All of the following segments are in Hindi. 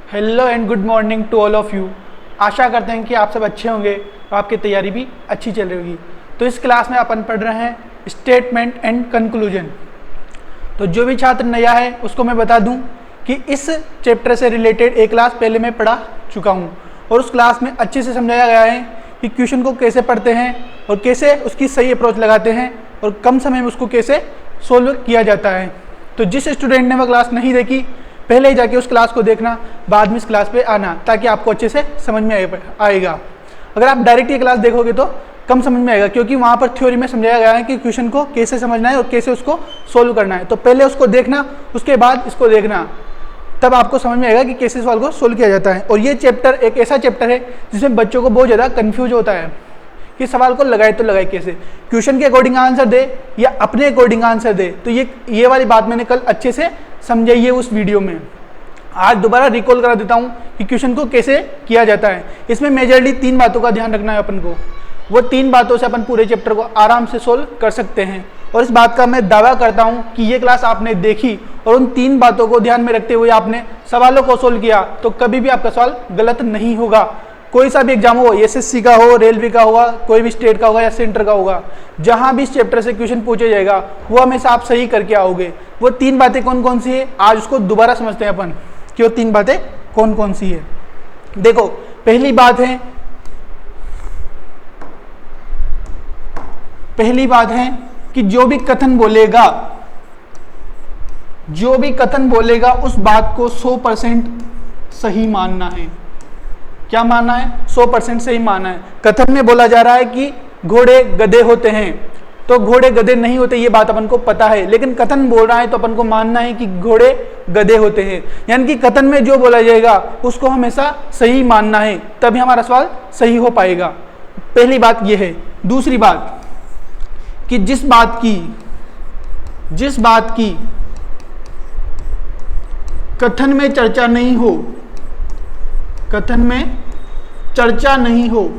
Hello and good morning to all of you. आशा करते हैं कि आप सब अच्छे होंगे और आपकी तैयारी भी अच्छी चल रही होगी। तो इस क्लास में अपन पढ़ रहे हैं स्टेटमेंट एंड कंक्लूजन। तो जो भी छात्र नया है उसको मैं बता दूं कि इस चैप्टर से रिलेटेड एक क्लास पहले मैं पढ़ा चुका हूं और उस क्लास में अच्छे से समझाया गया है कि क्वेश्चन को कैसे पढ़ते हैं और कैसे उसकी सही अप्रोच लगाते हैं और कम समय में उसको कैसे सोल्व किया जाता है। तो जिस स्टूडेंट ने वह क्लास नहीं देखी पहले ही जाके उस क्लास को देखना, बाद में इस क्लास पे आना, ताकि आपको अच्छे से समझ में आएगा। अगर आप डायरेक्ट ये क्लास देखोगे तो कम समझ में आएगा, क्योंकि वहाँ पर थ्योरी में समझाया गया है कि क्वेश्चन को कैसे समझना है और कैसे उसको सोल्व करना है। तो पहले उसको देखना, उसके बाद इसको देखना, तब आपको समझ में आएगा कि कैसे सवाल को सोल्व किया जाता है। और ये चैप्टर एक ऐसा चैप्टर है जिसमें बच्चों को बहुत ज़्यादा कन्फ्यूज होता है कि सवाल को लगाए तो लगाए कैसे, क्वेश्चन के अकॉर्डिंग आंसर दे या अपने अकॉर्डिंग आंसर दे। तो ये वाली बात मैंने कल अच्छे से समझाई है उस वीडियो में। आज दोबारा रिकॉल करा देता हूँ कि क्वेश्चन को कैसे किया जाता है। इसमें मेजरली 3 बातों का ध्यान रखना है अपन को। वो 3 बातों से अपन पूरे चैप्टर को आराम से सोल्व कर सकते हैं। और इस बात का मैं दावा करता हूँ कि ये क्लास आपने देखी और उन 3 बातों को ध्यान में रखते हुए आपने सवालों को सोल्व किया तो कभी भी आपका सवाल गलत नहीं होगा। कोई सा भी एग्जाम हो, एसएससी का हो, रेलवे का होगा, कोई भी स्टेट का होगा या सेंटर का होगा, जहां भी इस चैप्टर से क्वेश्चन पूछा जाएगा वो हमेशा आप सही करके आओगे। वो 3 बातें कौन कौन सी है आज उसको दोबारा समझते हैं अपन कि वो 3 बातें कौन कौन सी है। देखो, पहली बात है कि जो भी कथन बोलेगा उस बात को 100% सही मानना है। क्या मानना है? 100% सही मानना है। कथन में बोला जा रहा है कि घोड़े गधे होते हैं, तो घोड़े गधे नहीं होते ये बात अपन को पता है, लेकिन कथन बोल रहा है तो अपन को मानना है कि घोड़े गधे होते हैं। यानी कि कथन में जो बोला जाएगा उसको हमेशा सही मानना है, तभी हमारा सवाल सही हो पाएगा। पहली बात ये है। दूसरी बात कि जिस बात की कथन में चर्चा नहीं हो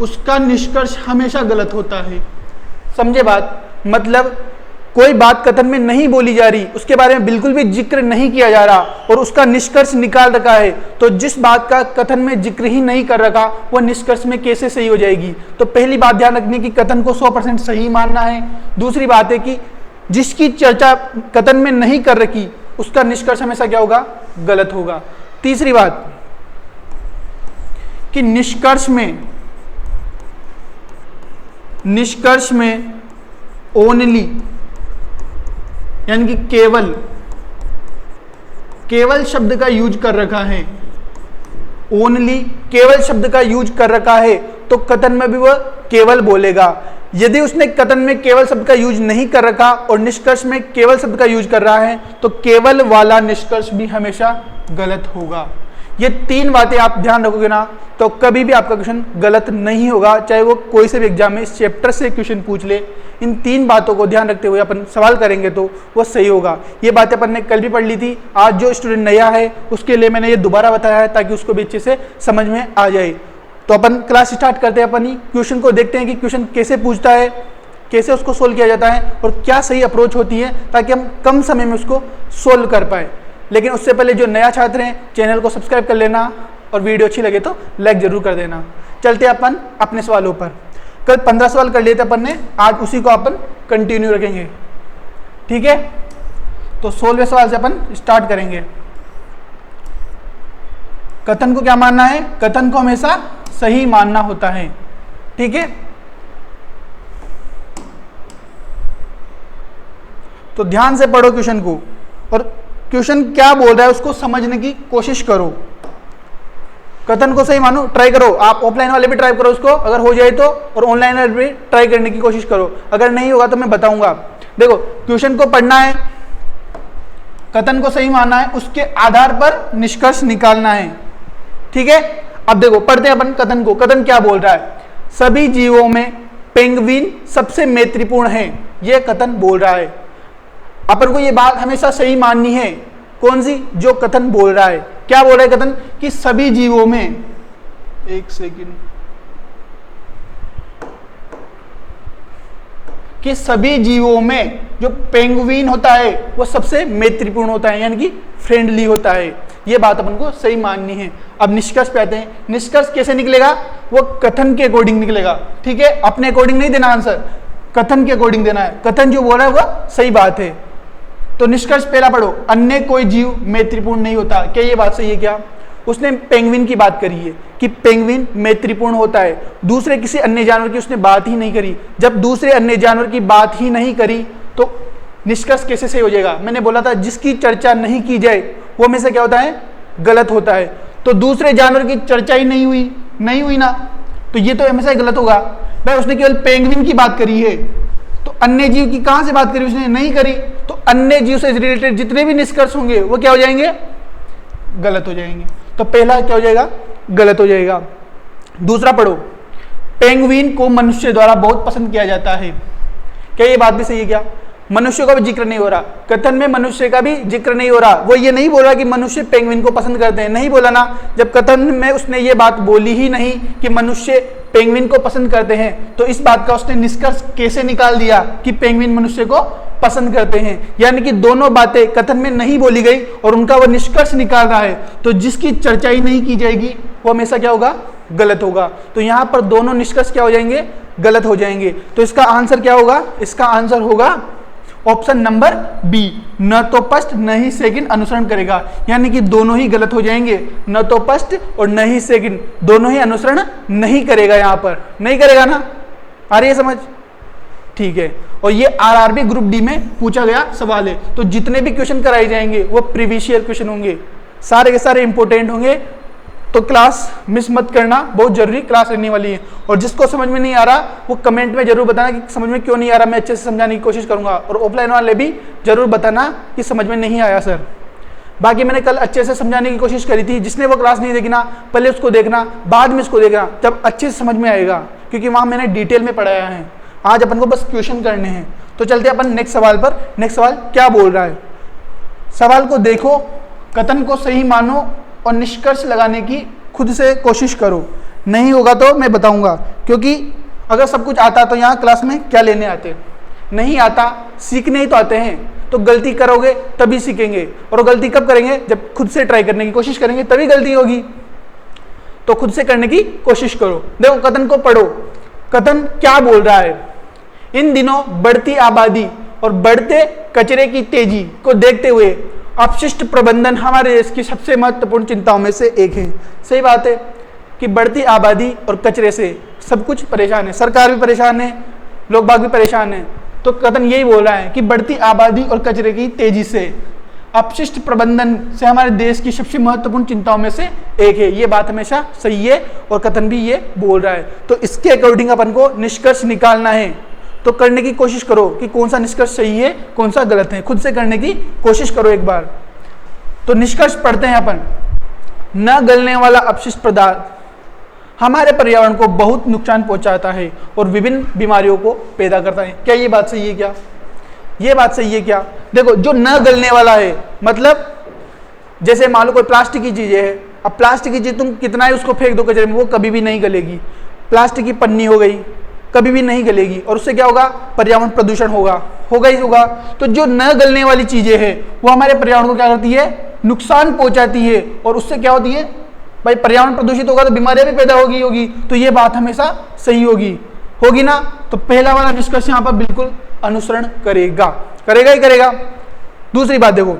उसका निष्कर्ष हमेशा गलत होता है। समझे बात? मतलब कोई बात कथन में नहीं बोली जा रही, उसके बारे में बिल्कुल भी जिक्र नहीं किया जा रहा और उसका निष्कर्ष निकाल रखा है, तो जिस बात का कथन में जिक्र ही नहीं कर रखा वो निष्कर्ष में कैसे सही हो जाएगी। तो पहली बात ध्यान रखनी कि कथन को 100% सही मानना है। दूसरी बात है कि जिसकी चर्चा कथन में नहीं कर रखी उसका निष्कर्ष हमेशा क्या होगा? गलत होगा। तीसरी बात कि निष्कर्ष में ओनली यानी कि केवल शब्द का यूज कर रखा है। ओनली केवल शब्द का यूज कर रखा है तो कथन में भी वह केवल बोलेगा। यदि उसने कथन में केवल शब्द का यूज नहीं कर रखा और निष्कर्ष में केवल शब्द का यूज कर रहा है तो केवल वाला निष्कर्ष भी हमेशा गलत होगा। ये 3 बातें आप ध्यान रखोगे ना तो कभी भी आपका क्वेश्चन गलत नहीं होगा, चाहे वो कोई से भी एग्जाम में इस चैप्टर से क्वेश्चन पूछ ले। इन 3 बातों को ध्यान रखते हुए अपन सवाल करेंगे तो वो सही होगा। ये बातें अपन ने कल भी पढ़ ली थी। आज जो स्टूडेंट नया है उसके लिए मैंने ये दोबारा बताया है ताकि उसको भी अच्छे से समझ में आ जाए। तो अपन क्लास स्टार्ट करते हैं। अपन ही क्वेश्चन को देखते हैं कि क्वेश्चन कैसे पूछता है, कैसे उसको सोल्व किया जाता है और क्या सही अप्रोच होती है ताकि हम कम समय में उसको सोल्व कर पाए। लेकिन उससे पहले जो नया छात्र हैं चैनल को सब्सक्राइब कर लेना और वीडियो अच्छी लगे तो लाइक जरूर कर देना। चलते अपन अपने सवालों पर। कल 15 सवाल कर लिए थे अपन ने, आज उसी को अपन कंटिन्यू रखेंगे। ठीक है, तो 16वें सवाल से अपन स्टार्ट करेंगे। कथन को क्या मानना है? कथन को हमेशा सही मानना होता है। ठीक है, तो ध्यान से पढ़ो क्वेश्चन को और क्वेश्चन क्या बोल रहा है उसको समझने की कोशिश करो। कथन को सही मानो, ट्राई करो। आप ऑफलाइन वाले भी ट्राई करो उसको, अगर हो जाए तो, और ऑनलाइन वाले भी ट्राई करने की कोशिश करो। अगर नहीं होगा तो मैं बताऊंगा। देखो, क्वेश्चन को पढ़ना है, कथन को सही मानना है, उसके आधार पर निष्कर्ष निकालना है। ठीक है, अब देखो पढ़ते हैं अपन कथन को। कथन क्या बोल रहा है? सभी जीवों में पेंगुइन सबसे मैत्रीपूर्ण है, यह कथन बोल रहा है। अपन को यह बात हमेशा सही माननी है। कौन सी? जो कथन बोल रहा है। क्या बोल रहा है कथन? कि सभी जीवों में, एक सेकंड, कि सभी जीवों में जो पेंगुइन होता है वो सबसे मैत्रीपूर्ण होता है, यानी कि फ्रेंडली होता है। ये बात अपन को सही माननी है। अब निष्कर्ष पे आते हैं। निष्कर्ष कैसे निकलेगा? वो कथन के अकॉर्डिंग निकलेगा, ठीक है, अपने अकॉर्डिंग नहीं देना आंसर, कथन के अकॉर्डिंग देना है। कथन जो बोल रहा है वो सही बात है। तो निष्कर्ष पहला पढ़ो, अन्य कोई जीव मैत्रीपूर्ण नहीं होता। क्या ये बात सही है? क्या उसने पेंगुइन की बात करी है कि पेंगुइन मैत्रीपूर्ण होता है, दूसरे किसी अन्य जानवर की उसने बात ही नहीं करी। जब दूसरे अन्य जानवर की बात ही नहीं करी तो निष्कर्ष कैसे सही हो जाएगा? मैंने बोला था जिसकी चर्चा नहीं की जाए वो हमेशा क्या होता है? गलत होता है। तो दूसरे जानवर की चर्चा ही नहीं हुई ना, तो ये तो हमेशा गलत होगा। भाई उसने केवल पेंगुइन की बात करी है, तो अन्य जीव की कहां से बात करी? उसने नहीं करी। तो अन्य जीव से रिलेटेड जितने भी निष्कर्ष होंगे वो क्या हो जाएंगे? गलत हो जाएंगे। तो पहला क्या हो जाएगा? गलत हो जाएगा। दूसरा पढ़ो, पेंगुइन को मनुष्य द्वारा बहुत पसंद किया जाता है। क्या ये बात भी सही है? क्या मनुष्य का भी जिक्र नहीं हो रहा? कथन में मनुष्य का भी जिक्र नहीं हो रहा। वो ये नहीं बोल रहा कि मनुष्य पेंगुइन को पसंद करते हैं, नहीं बोला ना। जब कथन में उसने ये बात बोली ही नहीं कि मनुष्य पेंगुइन को पसंद करते हैं, तो इस बात का उसने निष्कर्ष कैसे निकाल दिया कि पेंगुइन मनुष्य को पसंद करते हैं? यानी कि दोनों बातें कथन में नहीं बोली गई और उनका वो निष्कर्ष निकाल रहा है। तो जिसकी चर्चा ही नहीं की जाएगी वो हमेशा क्या होगा? गलत होगा। तो यहां पर दोनों निष्कर्ष क्या हो जाएंगे? गलत हो जाएंगे। तो इसका आंसर क्या होगा? इसका आंसर होगा ऑप्शन नंबर बी, न तो पस्ट न ही सेकंड अनुसरण करेगा। यानी कि दोनों ही गलत हो जाएंगे, न तो पस्ट और न ही सेकंड, दोनों ही अनुसरण नहीं करेगा। यहां पर नहीं करेगा ना, आ रही है समझ? ठीक है। और ये आरआरबी ग्रुप डी में पूछा गया सवाल है। तो जितने भी क्वेश्चन कराए जाएंगे वो प्रीवियस ईयर क्वेश्चन होंगे, सारे के सारे इंपॉर्टेंट होंगे। तो क्लास मिस मत करना, बहुत जरूरी क्लास रहने वाली है। और जिसको समझ में नहीं आ रहा वो कमेंट में जरूर बताना कि समझ में क्यों नहीं आ रहा, मैं अच्छे से समझाने की कोशिश करूंगा। और ऑफलाइन वाले भी जरूर बताना कि समझ में नहीं आया सर। बाकी मैंने कल अच्छे से समझाने की कोशिश करी थी, जिसने वो क्लास नहीं देखी ना, पहले उसको देखना, बाद में इसको देखना, जब अच्छे से समझ में आएगा, क्योंकि वहां मैंने डिटेल में पढ़ाया है। आज अपन को बस क्वेश्चन करने हैं। तो चलते अपन नेक्स्ट सवाल पर। नेक्स्ट सवाल क्या बोल रहा है? सवाल को देखो, कथन को सही मानो और निष्कर्ष लगाने की खुद से कोशिश करो। नहीं होगा तो मैं बताऊंगा, क्योंकि अगर सब कुछ आता तो यहाँ क्लास में क्या लेने आते? नहीं आता, सीखने ही तो आते हैं। तो गलती करोगे तभी सीखेंगे, और गलती कब करेंगे? जब खुद से ट्राई करने की कोशिश करेंगे तभी गलती होगी। तो खुद से करने की कोशिश करो। देखो कथन को पढ़ो, कथन क्या बोल रहा है? इन दिनों बढ़ती आबादी और बढ़ते कचरे की तेजी को देखते हुए अपशिष्ट प्रबंधन हमारे देश की सबसे महत्वपूर्ण चिंताओं में से एक है। सही बात है कि बढ़ती आबादी और कचरे से सब कुछ परेशान है, सरकार भी परेशान है, लोग बाग भी परेशान है। तो कथन यही बोल रहा है कि बढ़ती आबादी और कचरे की तेजी से अपशिष्ट प्रबंधन से हमारे देश की सबसे महत्वपूर्ण चिंताओं में से एक है। ये बात हमेशा सही है और कथन भी ये बोल रहा है। तो इसके अकॉर्डिंग अपन को निष्कर्ष निकालना है। तो करने की कोशिश करो कि कौन सा निष्कर्ष सही है, कौन सा गलत है, खुद से करने की कोशिश करो एक बार। तो निष्कर्ष पढ़ते हैं अपन। न गलने वाला अपशिष्ट पदार्थ हमारे पर्यावरण को बहुत नुकसान पहुंचाता है और विभिन्न बीमारियों को पैदा करता है। क्या ये बात सही है? क्या ये बात सही है? क्या देखो, जो न गलने वाला है मतलब जैसे मान लो कोई प्लास्टिक की चीजें है। अब प्लास्टिक की चीज तुम कितना ही उसको फेंक दो कचरे में, वो कभी भी नहीं गलेगी। प्लास्टिक की पन्नी हो गई, कभी भी नहीं गलेगी, और उससे क्या होगा? पर्यावरण प्रदूषण होगा ही होगा। तो जो न गलने वाली चीजें हैं वो हमारे पर्यावरण को क्या करती है? नुकसान पहुंचाती है, और उससे क्या होती है? भाई पर्यावरण प्रदूषित होगा तो बीमारियां भी पैदा होगी। तो ये बात हमेशा सही होगी ना। तो पहला वाला निष्कर्ष यहाँ पर बिल्कुल अनुसरण करेगा ही करेगा। दूसरी बात देखो,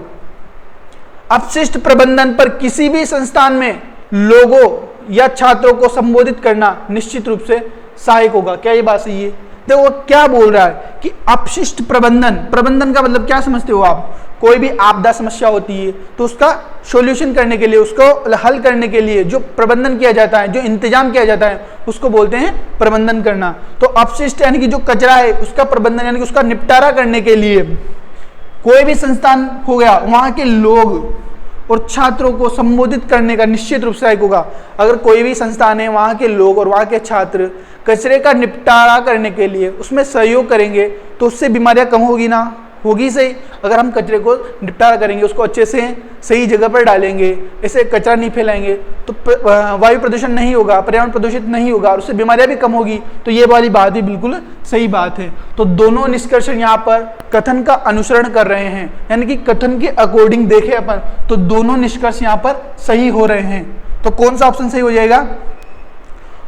अपशिष्ट प्रबंधन पर किसी भी संस्थान में लोगों या छात्रों को संबोधित करना निश्चित रूप से सहायक होगा। क्या ये बात सही है? देखो क्या बोल रहा है कि अपशिष्ट प्रबंधन का मतलब क्या समझते हो आप? कोई भी आपदा समस्या होती है तो उसका सॉल्यूशन करने के लिए, उसको हल करने के लिए जो प्रबंधन किया जाता है, जो इंतजाम किया जाता है, उसको बोलते हैं प्रबंधन करना। तो अपशिष्ट यानी कि जो कचरा है उसका प्रबंधन यानी कि उसका निपटारा करने के लिए कोई भी संस्थान हो गया, वहां के लोग और छात्रों को संबोधित करने का निश्चित रूप से सहायक होगा। अगर कोई भी संस्थान है, वहां के लोग और वहां के छात्र कचरे का निपटारा करने के लिए उसमें सहयोग करेंगे तो उससे बीमारियां कम होगी ना, होगी सही। अगर हम कचरे को निपटारा करेंगे, उसको अच्छे से सही जगह पर डालेंगे, ऐसे कचरा नहीं फैलाएंगे तो वायु प्रदूषण नहीं होगा, पर्यावरण प्रदूषित नहीं होगा और उससे बीमारियां भी कम होगी। तो ये वाली बात ही बिल्कुल सही बात है। तो दोनों निष्कर्ष यहाँ पर कथन का अनुसरण कर रहे हैं, यानी कि कथन के अकॉर्डिंग देखे अपन तो दोनों निष्कर्ष यहाँ पर सही हो रहे हैं। तो कौन सा ऑप्शन सही हो जाएगा?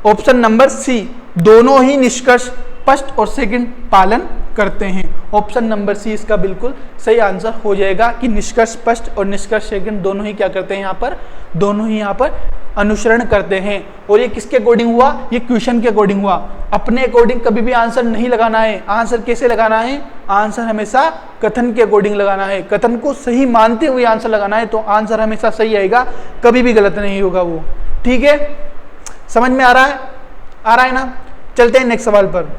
ऑप्शन नंबर सी, दोनों ही निष्कर्ष फर्स्ट और सेकंड पालन करते हैं। ऑप्शन नंबर सी इसका बिल्कुल सही आंसर हो जाएगा कि निष्कर्ष फर्स्ट और निष्कर्ष सेकंड दोनों ही क्या करते हैं, यहाँ पर दोनों ही यहाँ पर अनुसरण करते हैं। और ये किसके अकॉर्डिंग हुआ? ये क्वेश्चन के अकॉर्डिंग हुआ। अपने अकॉर्डिंग कभी भी आंसर नहीं लगाना है। आंसर कैसे लगाना है? आंसर हमेशा कथन के अकॉर्डिंग लगाना है, कथन को सही मानते हुए आंसर लगाना है, तो आंसर हमेशा सही आएगा, कभी भी गलत नहीं होगा वो। ठीक है, समझ में आ रहा है? आ रहा है ना? चलते हैं नेक्स्ट सवाल पर।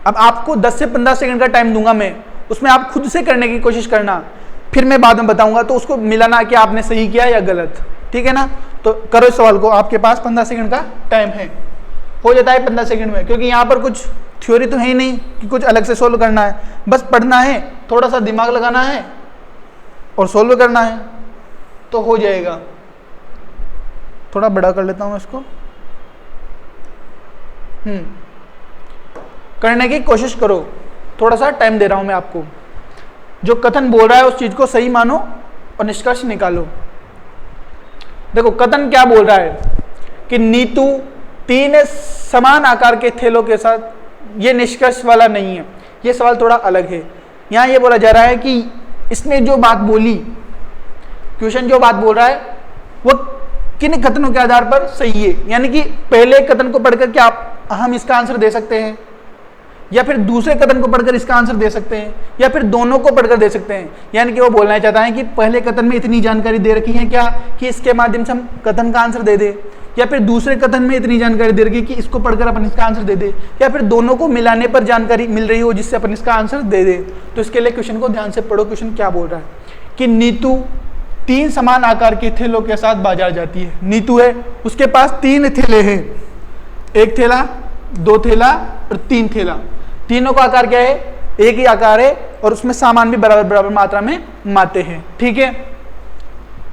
अब आपको 10 से 15 सेकंड का टाइम दूंगा मैं, उसमें आप खुद से करने की कोशिश करना, फिर मैं बाद में बताऊंगा तो उसको मिलाना कि आपने सही किया या गलत। ठीक है ना? तो करो इस सवाल को, आपके पास 15 सेकंड का टाइम है, हो जाता है 15 सेकंड में, क्योंकि यहाँ पर कुछ थ्योरी तो है ही नहीं कि कुछ अलग से सोल्व करना है, बस पढ़ना है, थोड़ा सा दिमाग लगाना है और सोल्व करना है तो हो जाएगा। थोड़ा बड़ा कर लेता हूँ इसको। करने की कोशिश करो, थोड़ा सा टाइम दे रहा हूं मैं आपको। जो कथन बोल रहा है उस चीज को सही मानो और निष्कर्ष निकालो। देखो कथन क्या बोल रहा है कि नीतू 3 समान आकार के थैलों के साथ, ये निष्कर्ष वाला नहीं है, ये सवाल थोड़ा अलग है। यहां ये बोला जा रहा है कि इसने जो बात बोली, क्वेश्चन जो बात बोल रहा है वो किन कथनों के आधार पर सही है, यानी कि पहले कथन को पढ़कर क्या हम इसका आंसर दे सकते हैं, या फिर दूसरे कथन को पढ़कर इसका आंसर दे सकते हैं, या फिर दोनों को पढ़कर दे सकते हैं। यानी कि वो बोलना चाहता है कि पहले कथन में इतनी जानकारी दे रखी है क्या कि इसके माध्यम से हम कथन का आंसर दे दे, या फिर दूसरे कथन में इतनी जानकारी दे रखी है कि इसको पढ़कर अपन इसका आंसर दे दे, या फिर दोनों को मिलाने पर जानकारी मिल रही हो जिससे अपन इसका आंसर दे दे। तो इसके लिए क्वेश्चन को ध्यान से पढ़ो। क्वेश्चन क्या बोल रहा है कि नीतू 3 समान आकार के थैलों के साथ बाजार जाती है। नीतू है, उसके पास 3 थैले हैं, 1 थैला, 2 थैला और 3 थैला। तीनों का आकार क्या है? एक ही आकार है और उसमें सामान भी बराबर बराबर मात्रा में माते हैं। ठीक है,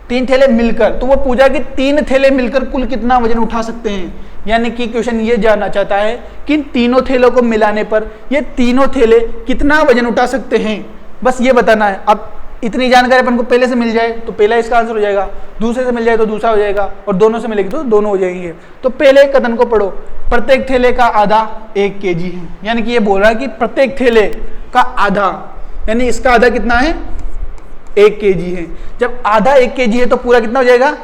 3 थैले मिलकर, तो वो पूछा कि 3 थैले मिलकर कुल कितना वजन उठा सकते हैं। यानी कि क्वेश्चन ये जानना चाहता है कि इन तीनों थैलों को मिलाने पर ये तीनों थैले कितना वजन उठा सकते हैं, बस ये बताना है। अब इतनी जानकारी अपन को पहले से मिल जाए तो पहला इसका आंसर हो जाएगा, दूसरे से मिल जाए तो दूसरा हो जाएगा, और दोनों से मिलेगी तो दोनों हो जाएंगे। तो पहले कथन को पढ़ो, प्रत्येक थैले का आधा 1 kg है। यानी कि ये बोल रहा है कि प्रत्येक थैले का आधा, यानी इसका आधा कितना है? 1 kg है। जब आधा 1 kg है तो पूरा कितना हो जाएगा?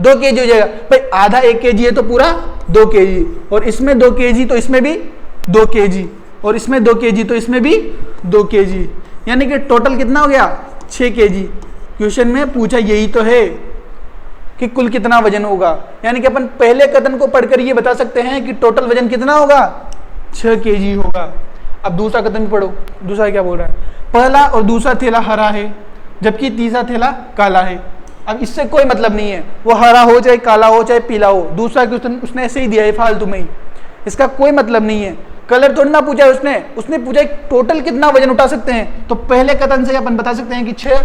2 kg हो जाएगा। भाई आधा 1 kg है तो पूरा 2 kg, और इसमें 2 kg तो इसमें भी 2 kg, और इसमें 2 kg तो इसमें भी 2 kg, यानी कि टोटल कितना हो गया? 6 kg। क्वेश्चन में पूछा यही तो है कि कुल कितना वजन होगा, यानी कि अपन पहले कथन को पढ़कर ये बता सकते हैं कि टोटल वजन कितना होगा? 6 kg होगा। अब दूसरा कथन भी पढ़ो, दूसरा क्या बोल रहा है? पहला और दूसरा थैला हरा है जबकि तीसरा थैला काला है। अब इससे कोई मतलब नहीं है, वो हरा हो चाहे काला हो चाहे पीला हो, दूसरा क्वेश्चन उसने ऐसे ही दिया है फालतू में ही, इसका कोई मतलब नहीं है। कलर थोड़ी ना पूछा है उसने पूछा टोटल कितना वजन उठा सकते हैं, तो पहले कथन से अपन बता सकते हैं कि 6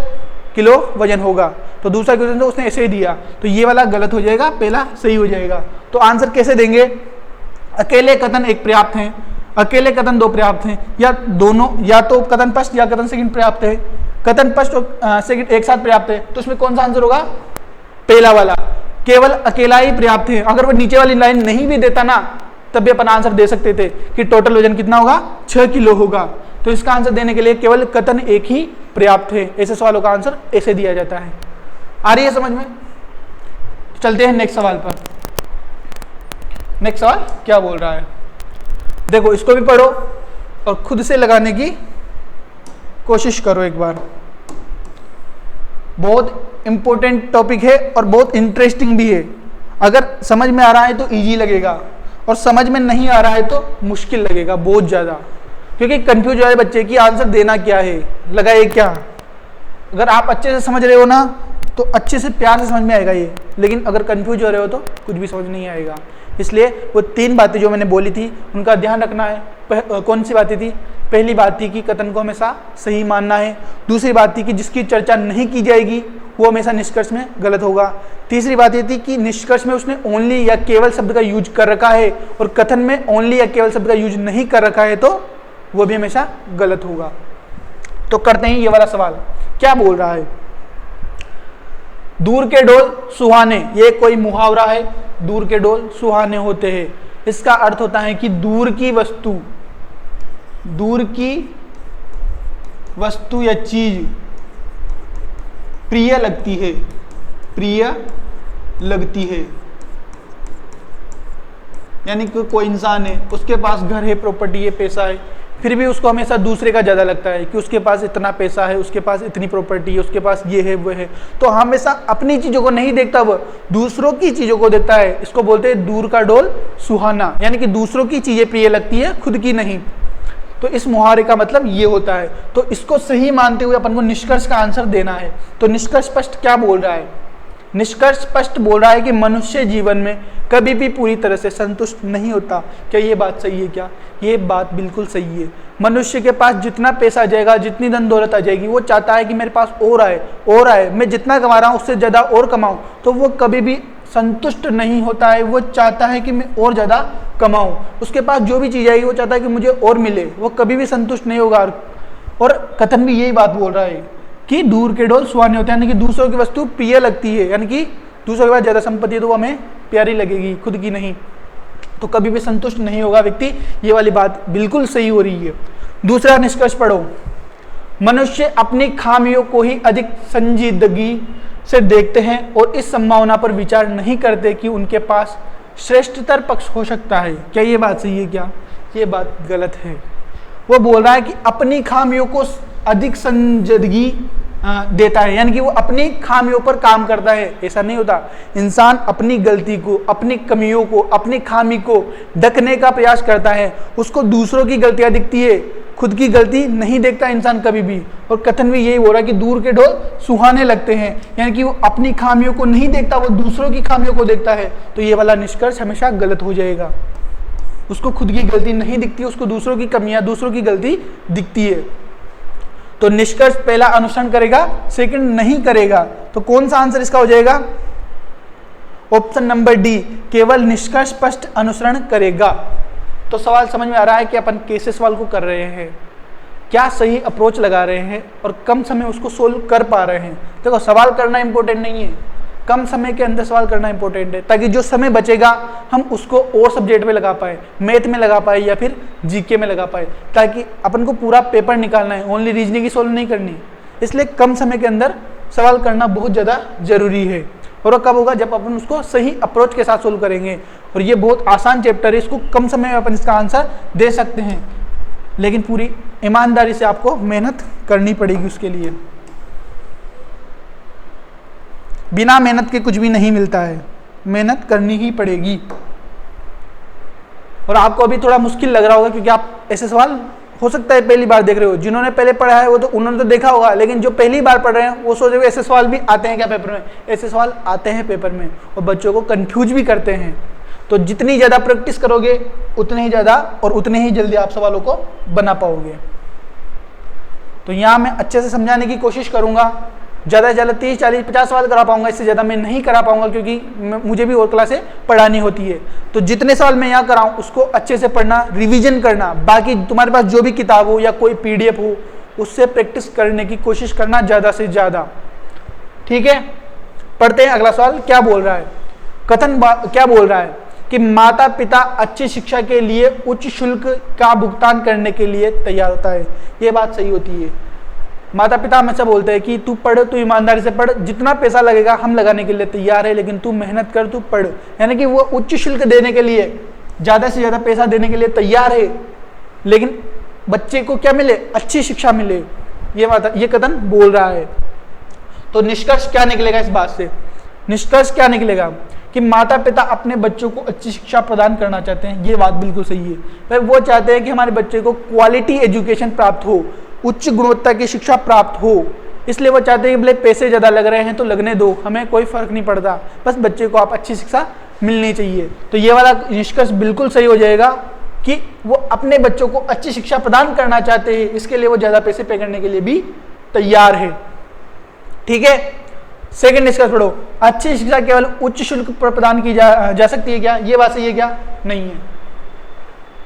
किलो वजन होगा। तो दूसरा क्वेश्चन तो उसने ऐसे ही दिया, तो ये वाला गलत हो जाएगा, पहला सही हो जाएगा। तो आंसर कैसे देंगे? अकेले कथन 1 पर्याप्त है, अकेले कथन 2 पर्याप्त हैं, या दोनों, या तो कथन फर्स्ट या कथन सेकंड पर्याप्त है। कथन फर्स्ट और सेकंड एक साथ पर्याप्त है, तो उसमें कौन सा आंसर होगा? पहला वाला। केवल अकेला ही पर्याप्त है, अगर वो नीचे वाली लाइन नहीं भी देता ना तब भी अपन आंसर दे सकते थे कि टोटल वजन कितना होगा? 6 किलो होगा। तो इसका आंसर देने के लिए केवल कथन 1 ही पर्याप्त है। ऐसे सवालों का आंसर ऐसे दिया जाता है। आ रही है समझ में? चलते हैं नेक्स्ट सवाल पर। नेक्स्ट सवाल क्या बोल रहा है? देखो इसको भी पढ़ो और खुद से लगाने की कोशिश करो एक बार। बहुत इंपॉर्टेंट टॉपिक है और बहुत इंटरेस्टिंग भी है। अगर समझ में आ रहा है तो इजी लगेगा, और समझ में नहीं आ रहा है तो मुश्किल लगेगा बहुत ज़्यादा, क्योंकि कंफ्यूज हो जाए बच्चे कि आंसर देना क्या है, लगाए क्या। अगर आप अच्छे से समझ रहे हो ना तो अच्छे से प्यार से समझ में आएगा ये, लेकिन अगर कंफ्यूज हो रहे हो तो कुछ भी समझ नहीं आएगा। इसलिए वो 3 बातें जो मैंने बोली थी उनका ध्यान रखना है। कौन सी बातें थी? पहली बात थी कि कथन को हमेशा सही मानना है। दूसरी बात थी कि जिसकी चर्चा नहीं की जाएगी वो हमेशा निष्कर्ष में गलत होगा। तीसरी बात ये थी कि निष्कर्ष में उसने ओनली या केवल शब्द का यूज कर रखा है और कथन में ओनली या केवल शब्द का यूज नहीं कर रखा है तो वो भी हमेशा गलत होगा। तो करते हैं ये वाला सवाल, क्या बोल रहा है? दूर के डोल सुहाने, ये कोई मुहावरा है, दूर के डोल सुहाने होते हैं। इसका अर्थ होता है कि दूर की वस्तु या चीज प्रिय लगती है। यानी कि कोई इंसान है, उसके पास घर है, प्रॉपर्टी है, पैसा है, फिर भी उसको हमेशा दूसरे का ज़्यादा लगता है कि उसके पास इतना पैसा है, उसके पास इतनी प्रॉपर्टी है, उसके पास ये है वो है। तो हमेशा अपनी चीज़ों को नहीं देखता, वह दूसरों की चीज़ों को देखता है। इसको बोलते हैं दूर का डोल सुहाना, यानी कि दूसरों की चीज़ें प्रिय लगती है, खुद की नहीं। तो इस मुहावरे का मतलब ये होता है। तो इसको सही मानते हुए अपन को निष्कर्ष का आंसर देना है। तो निष्कर्ष स्पष्ट क्या बोल रहा है? निष्कर्ष स्पष्ट बोल रहा है कि मनुष्य जीवन में कभी भी पूरी तरह से संतुष्ट नहीं होता। क्या ये बात सही है? क्या ये बात बिल्कुल सही है। मनुष्य के पास जितना पैसा आ जाएगा, जितनी धन दौलत आ जाएगी, वो चाहता है कि मेरे पास और आए, मैं जितना कमा रहा हूँ उससे ज़्यादा और कमाऊँ। तो वो कभी भी संतुष्ट नहीं होता है, वो चाहता है कि मैं और ज़्यादा कमाऊँ। उसके पास जो भी चीज़ आएगी वो चाहता है कि मुझे और मिले, वो कभी भी संतुष्ट नहीं होगा। और कथन भी यही बात बोल रहा है कि दूर के डोल सुहाने होते हैं, यानी कि दूसरों की वस्तु प्रिय लगती है, यानी कि दूसरों के पास ज़्यादा संपत्ति है तो वो हमें प्यारी लगेगी, खुद की नहीं। तो कभी भी संतुष्ट नहीं होगा व्यक्ति। ये वाली बात बिल्कुल सही हो रही है। दूसरा निष्कर्ष पढ़ो, मनुष्य अपनी खामियों को ही अधिक संजीदगी से देखते हैं और इस संभावना पर विचार नहीं करते कि उनके पास श्रेष्ठतर पक्ष हो सकता है। क्या ये बात सही है? क्या ये बात गलत है? वो बोल रहा है कि अपनी खामियों को अधिक संजीदगी देता है, यानी कि वो अपनी खामियों पर काम करता है। ऐसा नहीं होता। इंसान अपनी गलती को, अपनी कमियों को, अपनी खामी को ढकने का प्रयास करता है। उसको दूसरों की गलतियां दिखती है, खुद की गलती नहीं देखता इंसान कभी भी। और कथन भी यही बोल रहा है कि दूर के डोल सुहाने लगते हैं, यानी कि वो अपनी खामियों को नहीं देखता, वो दूसरों की खामियों को देखता है। तो ये वाला निष्कर्ष हमेशा गलत हो जाएगा। उसको खुद की गलती नहीं दिखती, उसको दूसरों की कमियां, दूसरों की गलती दिखती है। तो निष्कर्ष पहला अनुसरण करेगा, सेकंड नहीं करेगा। तो कौन सा आंसर इसका हो जाएगा? ऑप्शन नंबर डी, केवल निष्कर्ष स्पष्ट अनुसरण करेगा। तो सवाल समझ में आ रहा है कि अपन कैसे सवाल को कर रहे हैं, क्या सही अप्रोच लगा रहे हैं और कम समय उसको सोल्व कर पा रहे हैं। देखो, सवाल करना इंपॉर्टेंट नहीं है, कम समय के अंदर सवाल करना इंपॉर्टेंट है, ताकि जो समय बचेगा हम उसको और सब्जेक्ट में लगा पाए, मैथ में लगा पाए या फिर जीके में लगा पाए, ताकि अपन को पूरा पेपर निकालना है, ओनली रीजनिंग ही सोल्व नहीं करनी। इसलिए कम समय के अंदर सवाल करना बहुत ज़्यादा जरूरी है। और वो कब होगा? जब अपन उसको सही अप्रोच के साथ सोल्व करेंगे। और ये बहुत आसान चैप्टर है, इसको कम समय में अपन इसका आंसर दे सकते हैं, लेकिन पूरी ईमानदारी से आपको मेहनत करनी पड़ेगी उसके लिए। बिना मेहनत के कुछ भी नहीं मिलता है, मेहनत करनी ही पड़ेगी। और आपको अभी थोड़ा मुश्किल लग रहा होगा क्योंकि आप ऐसे सवाल हो सकता है पहली बार देख रहे हो। जिन्होंने पहले पढ़ा है वो तो उन्होंने तो देखा होगा, लेकिन जो पहली बार पढ़ रहे हैं वो सोच रहे हो ऐसे सवाल भी आते हैं क्या पेपर में? ऐसे सवाल आते हैं पेपर में और बच्चों को कंफ्यूज भी करते हैं। तो जितनी ज़्यादा प्रैक्टिस करोगे उतने ही ज़्यादा और उतने ही जल्दी आप सवालों को बना पाओगे। तो यहाँ मैं अच्छे से समझाने की कोशिश करूँगा। ज़्यादा से ज़्यादा 30, 40, 50 सवाल करा पाऊंगा, इससे ज़्यादा मैं नहीं करा पाऊंगा क्योंकि मुझे भी और क्लासें पढ़ानी होती है। तो जितने सवाल मैं यहाँ कराऊँ उसको अच्छे से पढ़ना, रिवीजन करना। बाकी तुम्हारे पास जो भी किताब हो या कोई PDF हो उससे प्रैक्टिस करने की कोशिश करना ज़्यादा से ज़्यादा। ठीक है, पढ़ते हैं अगला सवाल। क्या बोल रहा है? कथन क्या बोल रहा है कि माता पिता अच्छी शिक्षा के लिए उच्च शुल्क का भुगतान करने के लिए तैयार होता है। ये बात सही होती है। माता पिता हमेशा बोलते हैं कि तू पढ़, तू ईमानदारी से पढ़, जितना पैसा लगेगा हम लगाने के लिए तैयार है, लेकिन तू मेहनत कर, तू पढ़। यानी कि वो उच्च शुल्क देने के लिए, ज़्यादा से ज़्यादा पैसा देने के लिए तैयार है, लेकिन बच्चे को क्या मिले? अच्छी शिक्षा मिले। ये कथन बोल रहा है। तो निष्कर्ष क्या निकलेगा इस बात से? निष्कर्ष क्या निकलेगा कि माता पिता अपने बच्चों को अच्छी शिक्षा प्रदान करना चाहते हैं। ये बात बिल्कुल सही है। वो चाहते हैं कि हमारे बच्चे को क्वालिटी एजुकेशन प्राप्त हो, उच्च गुणवत्ता की शिक्षा प्राप्त हो। इसलिए वो चाहते हैं कि भले पैसे ज़्यादा लग रहे हैं तो लगने दो, हमें कोई फर्क नहीं पड़ता, बस बच्चे को आप अच्छी शिक्षा मिलनी चाहिए। तो ये वाला निष्कर्ष बिल्कुल सही हो जाएगा कि वो अपने बच्चों को अच्छी शिक्षा प्रदान करना चाहते हैं, इसके लिए वो ज्यादा पैसे पे करने के लिए भी तैयार है। ठीक है, सेकंड निष्कर्ष पढ़ो, अच्छी शिक्षा केवल उच्च शुल्क पर प्रदान की जा सकती है क्या? ये बात सही है क्या? नहीं है।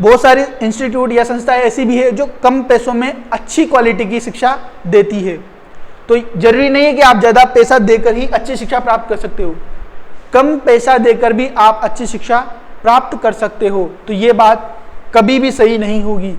बहुत सारी इंस्टीट्यूट या संस्थाएं ऐसी भी है जो कम पैसों में अच्छी क्वालिटी की शिक्षा देती है। तो जरूरी नहीं है कि आप ज्यादा पैसा देकर ही अच्छी शिक्षा प्राप्त कर सकते हो, कम पैसा देकर भी आप अच्छी शिक्षा प्राप्त कर सकते हो। तो ये बात कभी भी सही नहीं होगी।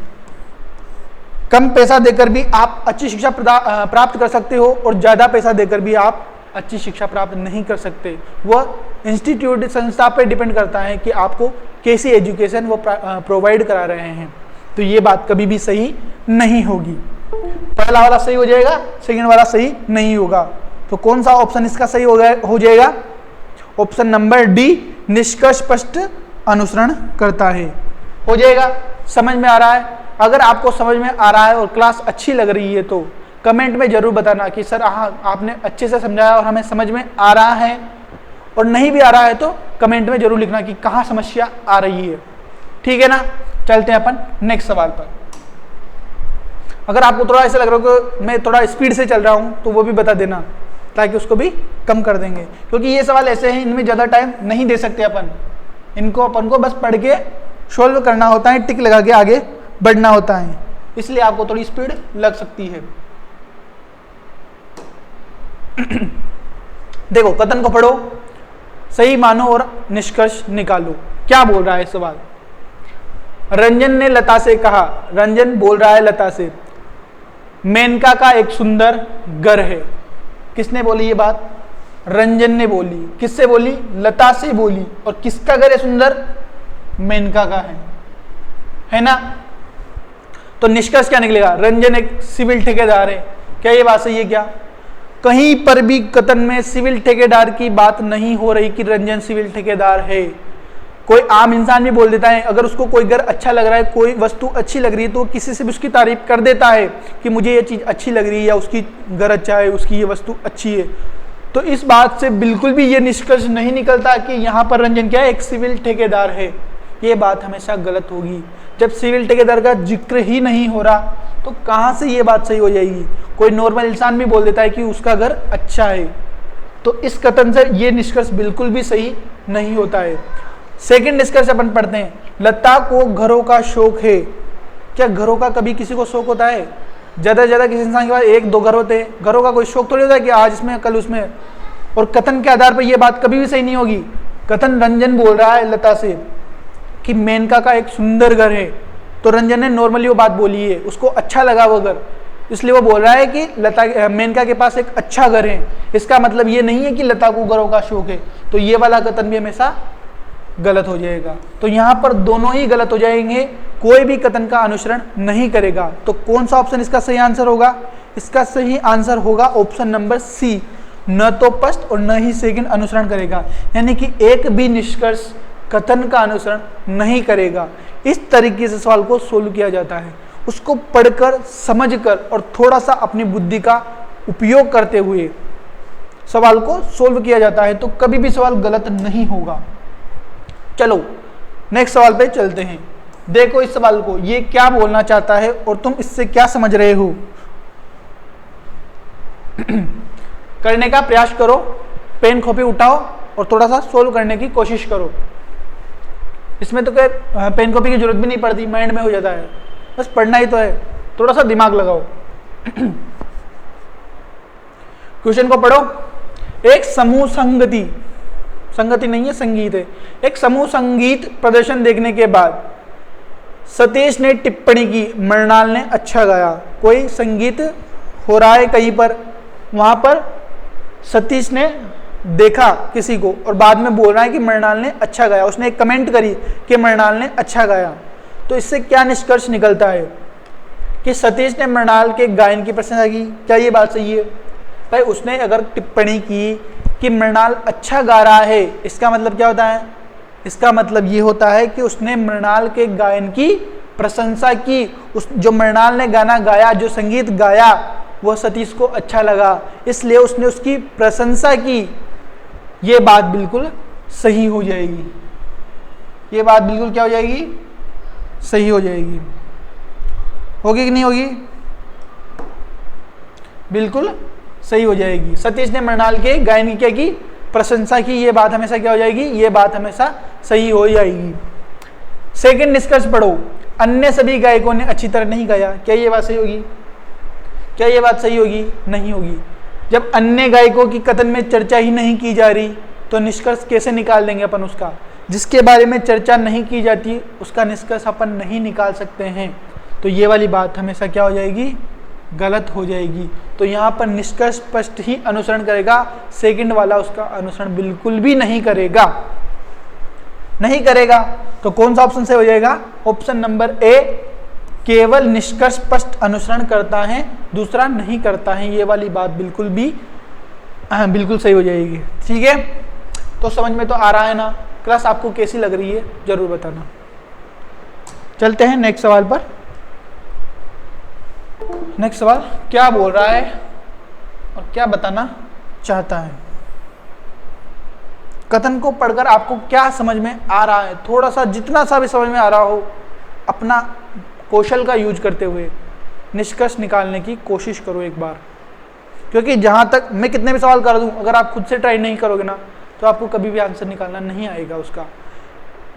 कम पैसा देकर भी आप अच्छी शिक्षा प्राप्त कर सकते हो और ज्यादा पैसा देकर भी आप अच्छी शिक्षा प्राप्त नहीं कर सकते। वह इंस्टीट्यूट संस्था पर डिपेंड करता है कि आपको कैसी एजुकेशन वो प्रोवाइड करा रहे हैं। तो ये बात कभी भी सही नहीं होगी। पहला वाला सही हो जाएगा, सेकंड वाला सही नहीं होगा। तो कौन सा ऑप्शन इसका सही हो जाएगा? ऑप्शन नंबर डी, निष्कर्ष स्पष्ट अनुसरण करता है, हो जाएगा। समझ में आ रहा है? अगर आपको समझ में आ रहा है और क्लास अच्छी लग रही है तो कमेंट में जरूर बताना कि सर आपने अच्छे से समझाया और हमें समझ में आ रहा है, और नहीं भी आ रहा है तो कमेंट में जरूर लिखना कि कहाँ समस्या आ रही है। ठीक है ना? चलते हैं अपन नेक्स्ट सवाल पर। अगर आपको थोड़ा ऐसा लग रहा है कि मैं थोड़ा स्पीड से चल रहा हूं तो वो भी बता देना, ताकि उसको भी कम कर देंगे, क्योंकि ये सवाल ऐसे हैं इनमें ज़्यादा टाइम नहीं दे सकते अपन को बस पढ़ के सॉल्व करना होता है, टिक लगा के आगे बढ़ना होता है, इसलिए आपको थोड़ी स्पीड लग सकती है। देखो, कथन को पढ़ो, सही मानो और निष्कर्ष निकालो। क्या बोल रहा है सवाल? रंजन ने लता से कहा, रंजन बोल रहा है लता से, मेनका का एक सुंदर घर है। किसने बोली ये बात? रंजन ने बोली। किससे बोली? लता से बोली। और किसका घर है सुंदर? मेनका का है ना? तो निष्कर्ष क्या निकलेगा? रंजन एक सिविल ठेकेदार है। क्या ये बात सही है क्या? कहीं पर भी कथन में सिविल ठेकेदार की बात नहीं हो रही कि रंजन सिविल ठेकेदार है। कोई आम इंसान भी बोल देता है, अगर उसको कोई घर अच्छा लग रहा है, कोई वस्तु अच्छी लग रही है, तो किसी से भी उसकी तारीफ कर देता है कि मुझे ये चीज़ अच्छी लग रही है, या उसकी घर अच्छा है, उसकी ये वस्तु अच्छी है। तो इस बात से बिल्कुल भी ये निष्कर्ष नहीं निकलता कि यहाँ पर रंजन क्या है? एक सिविल ठेकेदार है। ये बात हमेशा गलत होगी। जब सिविल ठेकेदार का जिक्र ही नहीं हो रहा तो कहाँ से ये बात सही हो जाएगी? कोई नॉर्मल इंसान भी बोल देता है कि उसका घर अच्छा है। तो इस कथन से ये निष्कर्ष बिल्कुल भी सही नहीं होता है। सेकंड निष्कर्ष अपन पढ़ते हैं, लता को घरों का शौक है। क्या घरों का कभी किसी को शौक होता है? ज़्यादा से ज़्यादा किसी इंसान के पास एक दो घर होते हैं। घरों का कोई शौक थोड़ी होता है कि आज इसमें कल उसमें। और कथन के आधार पर यह बात कभी भी सही नहीं होगी। कथन रंजन बोल रहा है लता से कि मेनका का एक सुंदर घर है, तो रंजन ने नॉर्मली वो बात बोली है, उसको अच्छा लगा वो घर, इसलिए वो बोल रहा है कि लता मेनका के पास एक अच्छा घर है। इसका मतलब ये नहीं है कि लता को घरों का शौक है। तो ये वाला कथन भी हमेशा गलत हो जाएगा। तो यहाँ पर दोनों ही गलत हो जाएंगे, कोई भी कथन का अनुसरण नहीं करेगा। तो कौन सा ऑप्शन इसका सही आंसर होगा? इसका सही आंसर होगा ऑप्शन नंबर सी, न तो फर्स्ट और न ही सेकंड अनुसरण करेगा। यानी कि एक भी निष्कर्ष कथन का अनुसरण नहीं करेगा। इस तरीके से सवाल को सोल्व किया जाता है, उसको पढ़कर समझकर और थोड़ा सा अपनी बुद्धि का उपयोग करते हुए सवाल को सोल्व किया जाता है। तो कभी भी सवाल गलत नहीं होगा। चलो नेक्स्ट सवाल पे चलते हैं। देखो इस सवाल को, ये क्या बोलना चाहता है और तुम इससे क्या समझ रहे हो। करने का प्रयास करो, पेन कॉपी उठाओ और थोड़ा सा सोल्व करने की कोशिश करो। इसमें तो क्या पेन कॉपी की जरूरत भी नहीं पड़ती, माइंड में हो जाता है, बस पढ़ना ही तो है, थोड़ा सा दिमाग लगाओ। क्वेश्चन को पढ़ो। एक समूह संगति नहीं है, संगीत है। एक समूह संगीत प्रदर्शन देखने के बाद सतीश ने टिप्पणी की, मृणाल ने अच्छा गाया। कोई संगीत हो रहा है कहीं पर, वहां पर सतीश ने देखा किसी को और बाद में बोल रहा है कि मृणाल ने अच्छा गाया। उसने एक कमेंट करी कि मृणाल ने अच्छा गाया। तो इससे क्या निष्कर्ष निकलता है कि सतीश ने मृणाल के गायन की प्रशंसा की। क्या ये बात सही है? भाई उसने अगर टिप्पणी की कि मृणाल अच्छा गा रहा है, इसका मतलब क्या होता है? इसका मतलब ये होता है कि उसने मृणाल के गायन की प्रशंसा की। उस जो मृणाल ने गाना गाया, जो संगीत गाया, वह सतीश को अच्छा लगा, इसलिए उसने उसकी प्रशंसा की। ये बात बिल्कुल सही हो जाएगी। ये बात बिल्कुल क्या हो जाएगी? सही हो जाएगी। होगी कि नहीं होगी? बिल्कुल सही हो जाएगी। सतीश ने मृणाल के गायन क्या की प्रशंसा की, ये बात हमेशा क्या हो जाएगी? ये बात हमेशा सही हो जाएगी। सेकंड निष्कर्ष पढ़ो, अन्य सभी गायकों ने अच्छी तरह नहीं गाया। क्या ये बात सही होगी? क्या ये बात सही होगी? नहीं होगी। जब अन्य गायकों की कथन में चर्चा ही नहीं की जा रही तो निष्कर्ष कैसे निकाल देंगे अपन उसका? जिसके बारे में चर्चा नहीं की जाती उसका निष्कर्ष अपन नहीं निकाल सकते हैं। तो ये वाली बात हमेशा क्या हो जाएगी? गलत हो जाएगी। तो यहाँ पर निष्कर्ष स्पष्ट ही अनुसरण करेगा, सेकंड वाला उसका अनुसरण बिल्कुल भी नहीं करेगा, नहीं करेगा। तो कौन सा ऑप्शन से हो जाएगा? ऑप्शन नंबर ए, केवल निष्कर्ष स्पष्ट अनुसरण करता है, दूसरा नहीं करता है। ये वाली बात बिल्कुल भी बिल्कुल सही हो जाएगी। ठीक है, तो समझ में तो आ रहा है ना? क्लास आपको कैसी लग रही है जरूर बताना। चलते हैं नेक्स्ट सवाल पर। नेक्स्ट सवाल क्या बोल रहा है और क्या बताना चाहता है? कथन को पढ़कर आपको क्या समझ में आ रहा है? थोड़ा सा, जितना सा भी समझ में आ रहा हो, अपना कौशल का यूज करते हुए निष्कर्ष निकालने की कोशिश करो एक बार। क्योंकि जहां तक मैं कितने भी सवाल कर दूं, अगर आप खुद से ट्राई नहीं करोगे ना तो आपको कभी भी आंसर निकालना नहीं आएगा उसका।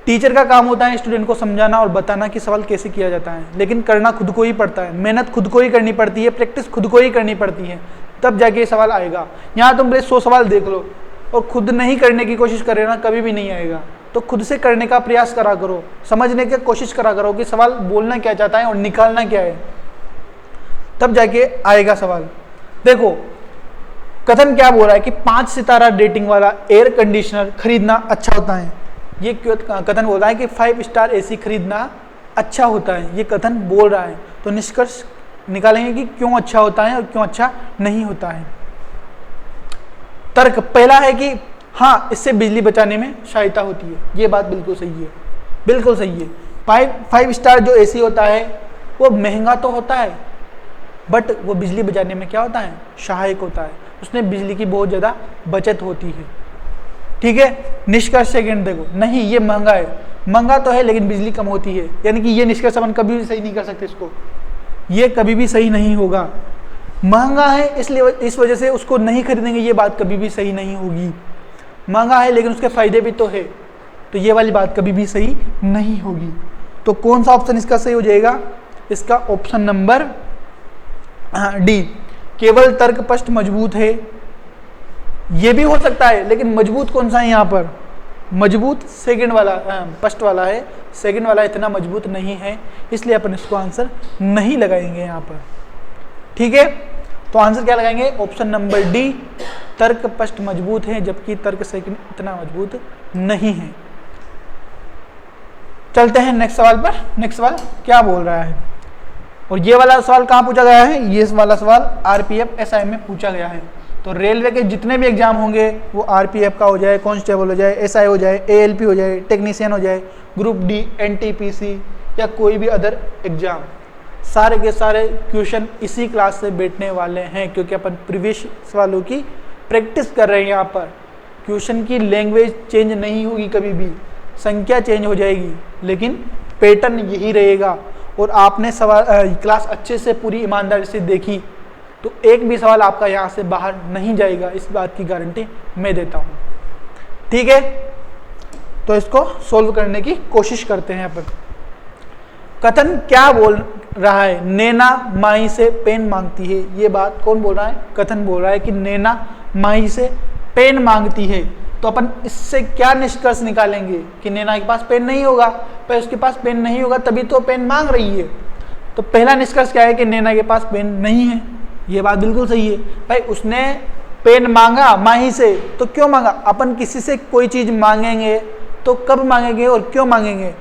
टीचर का काम होता है स्टूडेंट को समझाना और बताना कि सवाल कैसे किया जाता है, लेकिन करना खुद को ही पड़ता है, मेहनत खुद को ही करनी पड़ती है, प्रैक्टिस खुद को ही करनी पड़ती है, तब जाके ये सवाल आएगा। यहाँ तुम 100 सवाल देख लो और खुद नहीं करने की कोशिश करे ना, कभी भी नहीं आएगा। तो खुद से करने का प्रयास करा करो, समझने की कोशिश करा करो कि सवाल बोलना क्या चाहता है और निकालना क्या है, तब जाके आएगा सवाल। देखो कथन क्या बोल रहा है कि 5 सितारा रेटिंग वाला एयर कंडीशनर खरीदना अच्छा होता है। ये कथन बोल रहा है कि 5 स्टार एसी खरीदना अच्छा होता है, ये कथन बोल रहा है। तो निष्कर्ष निकालेंगे कि क्यों अच्छा होता है और क्यों अच्छा नहीं होता है। तर्क पहला है कि हाँ, इससे बिजली बचाने में सहायता होती है। ये बात बिल्कुल सही है, बिल्कुल सही है। 5 स्टार जो एसी होता है वो महंगा तो होता है, बट वो बिजली बचाने में क्या होता है? सहायक होता है, उसमें बिजली की बहुत ज़्यादा बचत होती है। ठीक है, निष्कर्ष सेकंड देखो, नहीं ये महंगा है, महंगा तो है लेकिन बिजली कम होती है, यानी कि ये निष्कर्ष अपन कभी भी सही नहीं कर सकते इसको, ये कभी भी सही नहीं होगा। महंगा है इसलिए इस वजह से उसको नहीं खरीदेंगे, ये बात कभी भी सही नहीं होगी। महंगा है लेकिन उसके फायदे भी तो है, तो ये वाली बात कभी भी सही नहीं होगी। तो कौन सा ऑप्शन इसका सही हो जाएगा? इसका ऑप्शन नंबर डी, केवल तर्क स्पष्ट मजबूत है। ये भी हो सकता है, लेकिन मजबूत कौन सा है यहाँ पर? मजबूत सेकंड वाला, फर्स्ट वाला है, सेकंड वाला इतना मजबूत नहीं है, इसलिए अपन इसको आंसर नहीं लगाएंगे यहाँ पर। ठीक है, तो आंसर क्या लगाएंगे? ऑप्शन नंबर डी, तर्क स्पष्ट मजबूत है, जबकि तर्क सेकंड इतना मजबूत नहीं है। चलते हैं नेक्स्ट सवाल पर। नेक्स्ट सवाल क्या बोल रहा है, और ये वाला सवाल कहाँ पूछा गया है? ये वाला सवाल आरपीएफ एसआई में पूछा गया है। तो रेलवे के जितने भी एग्जाम होंगे वो आरपीएफ का हो जाए, कांस्टेबल हो जाए, एसआई हो जाए, एएलपी हो जाए, टेक्नीशियन हो जाए, ग्रुप डी, एनटीपीसी या कोई भी अदर एग्जाम, सारे के सारे क्वेश्चन इसी क्लास से बैठने वाले हैं, क्योंकि अपन प्रीवियस सवालों की प्रैक्टिस कर रहे हैं। यहाँ पर क्वेश्चन की लैंग्वेज चेंज नहीं होगी, कभी भी संख्या चेंज हो जाएगी, लेकिन पैटर्न यही रहेगा। और आपने सवाल क्लास अच्छे से पूरी ईमानदारी से देखी तो एक भी सवाल आपका यहाँ से बाहर नहीं जाएगा, इस बात की गारंटी मैं देता हूँ। ठीक है, तो इसको सोल्व करने की कोशिश करते हैं अपन। कथन क्या बोल रहा है? नैना माही से पेन मांगती है। ये बात कौन बोल रहा है? कथन बोल रहा है कि नैना माही से पेन मांगती है। तो अपन इससे क्या निष्कर्ष निकालेंगे कि नैना के पास पेन नहीं होगा, पर उसके पास पेन नहीं होगा तभी तो पेन मांग रही है। तो पहला निष्कर्ष क्या है कि नैना के पास पेन नहीं है। ये बात बिल्कुल सही है भाई, उसने पेन मांगा माही से, तो क्यों मांगा? अपन किसी से कोई चीज मांगेंगे तो कब मांगेंगे और क्यों मांगेंगे?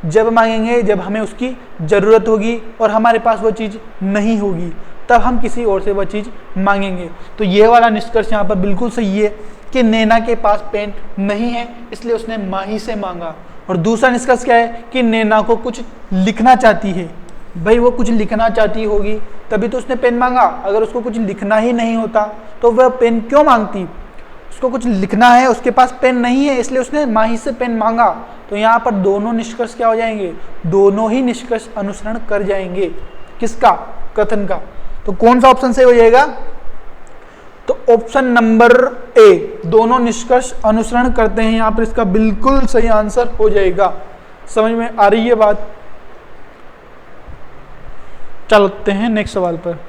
जब मांगेंगे जब हमें उसकी जरूरत होगी और हमारे पास वो चीज नहीं होगी, तब हम किसी और से वो चीज मांगेंगे। तो ये वाला निष्कर्ष यहाँ पर बिल्कुल सही है कि नैना के पास पेन नहीं है, इसलिए उसने माही से मांगा। और दूसरा निष्कर्ष क्या है कि नैना को कुछ लिखना चाहती है। भाई वो कुछ लिखना चाहती होगी तभी तो उसने पेन मांगा, अगर उसको कुछ लिखना ही नहीं होता तो वह पेन क्यों मांगती? उसको कुछ लिखना है, उसके पास पेन नहीं है, इसलिए उसने माही से पेन मांगा। तो यहाँ पर दोनों निष्कर्ष क्या हो जाएंगे, दोनों ही निष्कर्ष अनुसरण कर जाएंगे। किसका, कथन का। तो कौन सा ऑप्शन सही हो जाएगा, तो ऑप्शन नंबर ए, दोनों निष्कर्ष अनुसरण करते हैं, यहाँ पर इसका बिल्कुल सही आंसर हो जाएगा। समझ में आ रही है बात। चलते हैं नेक्स्ट सवाल पर।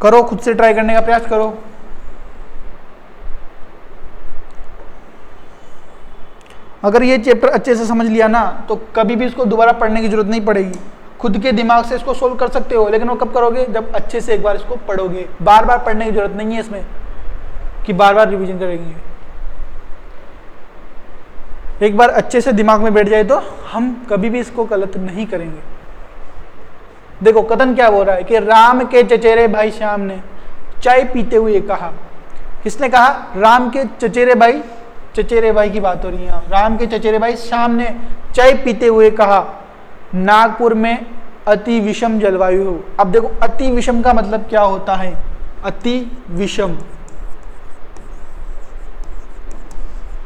करो, खुद से ट्राई करने का प्रयास करो। अगर ये चैप्टर अच्छे से समझ लिया ना तो कभी भी इसको दोबारा पढ़ने की जरूरत नहीं पड़ेगी, खुद के दिमाग से इसको सोल्व कर सकते हो। लेकिन वो कब करोगे, जब अच्छे से एक बार इसको पढ़ोगे। बार बार पढ़ने की जरूरत नहीं है इसमें कि बार बार रिवीजन करेंगे। एक बार अच्छे से दिमाग में बैठ जाए तो हम कभी भी इसको गलत नहीं करेंगे। देखो कथन क्या बोल रहा है कि राम के चचेरे भाई श्याम ने चाय पीते हुए कहा। किसने कहा, राम के चचेरे भाई, चचेरे भाई की बात हो रही है। राम के चचेरे भाई श्याम ने चाय पीते हुए कहा, नागपुर में अति विषम जलवायु हो। अब देखो अति विषम का मतलब क्या होता है, अति विषम,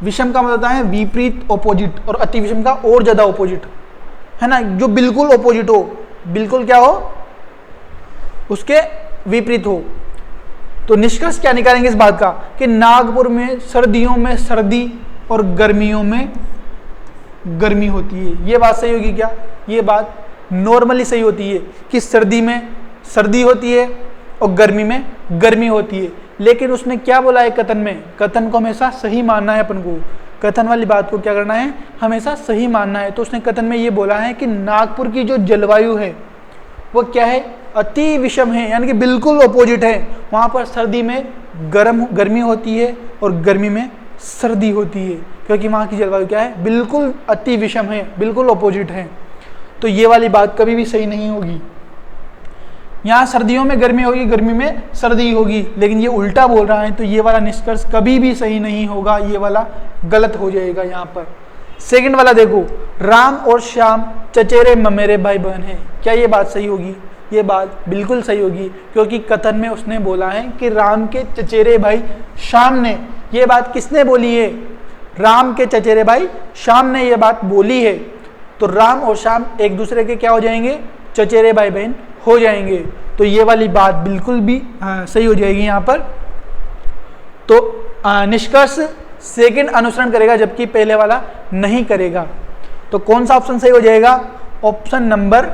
विषम का मतलब होता है विपरीत, ऑपोजिट, और अति विषम का और ज्यादा ऑपोजिट, है ना, जो बिल्कुल ऑपोजिट हो, बिल्कुल क्या हो, उसके विपरीत हो। तो निष्कर्ष क्या निकालेंगे इस बात का कि नागपुर में सर्दियों में सर्दी और गर्मियों में गर्मी होती है। ये बात सही होगी क्या, ये बात नॉर्मली सही होती है कि सर्दी में सर्दी होती है और गर्मी में गर्मी होती है। लेकिन उसने क्या बोला है कथन में, कथन को हमेशा सही मानना है अपन को, कथन वाली बात को क्या करना है, हमेशा सही मानना है। तो उसने कथन में ये बोला है कि नागपुर की जो जलवायु है वो क्या है, अति विषम है, यानी कि बिल्कुल ऑपोजिट है। वहाँ पर सर्दी में गर्मी होती है और गर्मी में सर्दी होती है, क्योंकि वहाँ की जलवायु क्या है, बिल्कुल अति विषम है, बिल्कुल ऑपोजिट है। तो ये वाली बात कभी भी सही नहीं होगी। यहाँ सर्दियों में गर्मी होगी, गर्मी में सर्दी होगी, लेकिन ये उल्टा बोल रहा है, तो ये वाला निष्कर्ष कभी भी सही नहीं होगा, ये वाला गलत हो जाएगा। यहाँ पर सेकंड वाला देखो, राम और श्याम चचेरे ममेरे भाई बहन हैं। क्या ये बात सही होगी, ये बात बिल्कुल सही होगी, क्योंकि कथन में उसने बोला है कि राम के चचेरे भाई श्याम ने। ये बात किसने बोली है, राम के चचेरे भाई श्याम ने ये बात बोली है। तो राम और श्याम एक दूसरे के क्या हो जाएंगे, चचेरे भाई बहन हो जाएंगे। तो ये वाली बात बिल्कुल भी सही हो जाएगी यहाँ पर। तो निष्कर्ष सेकंड अनुसरण करेगा, जबकि पहले वाला नहीं करेगा। तो कौन सा ऑप्शन सही हो जाएगा, ऑप्शन नंबर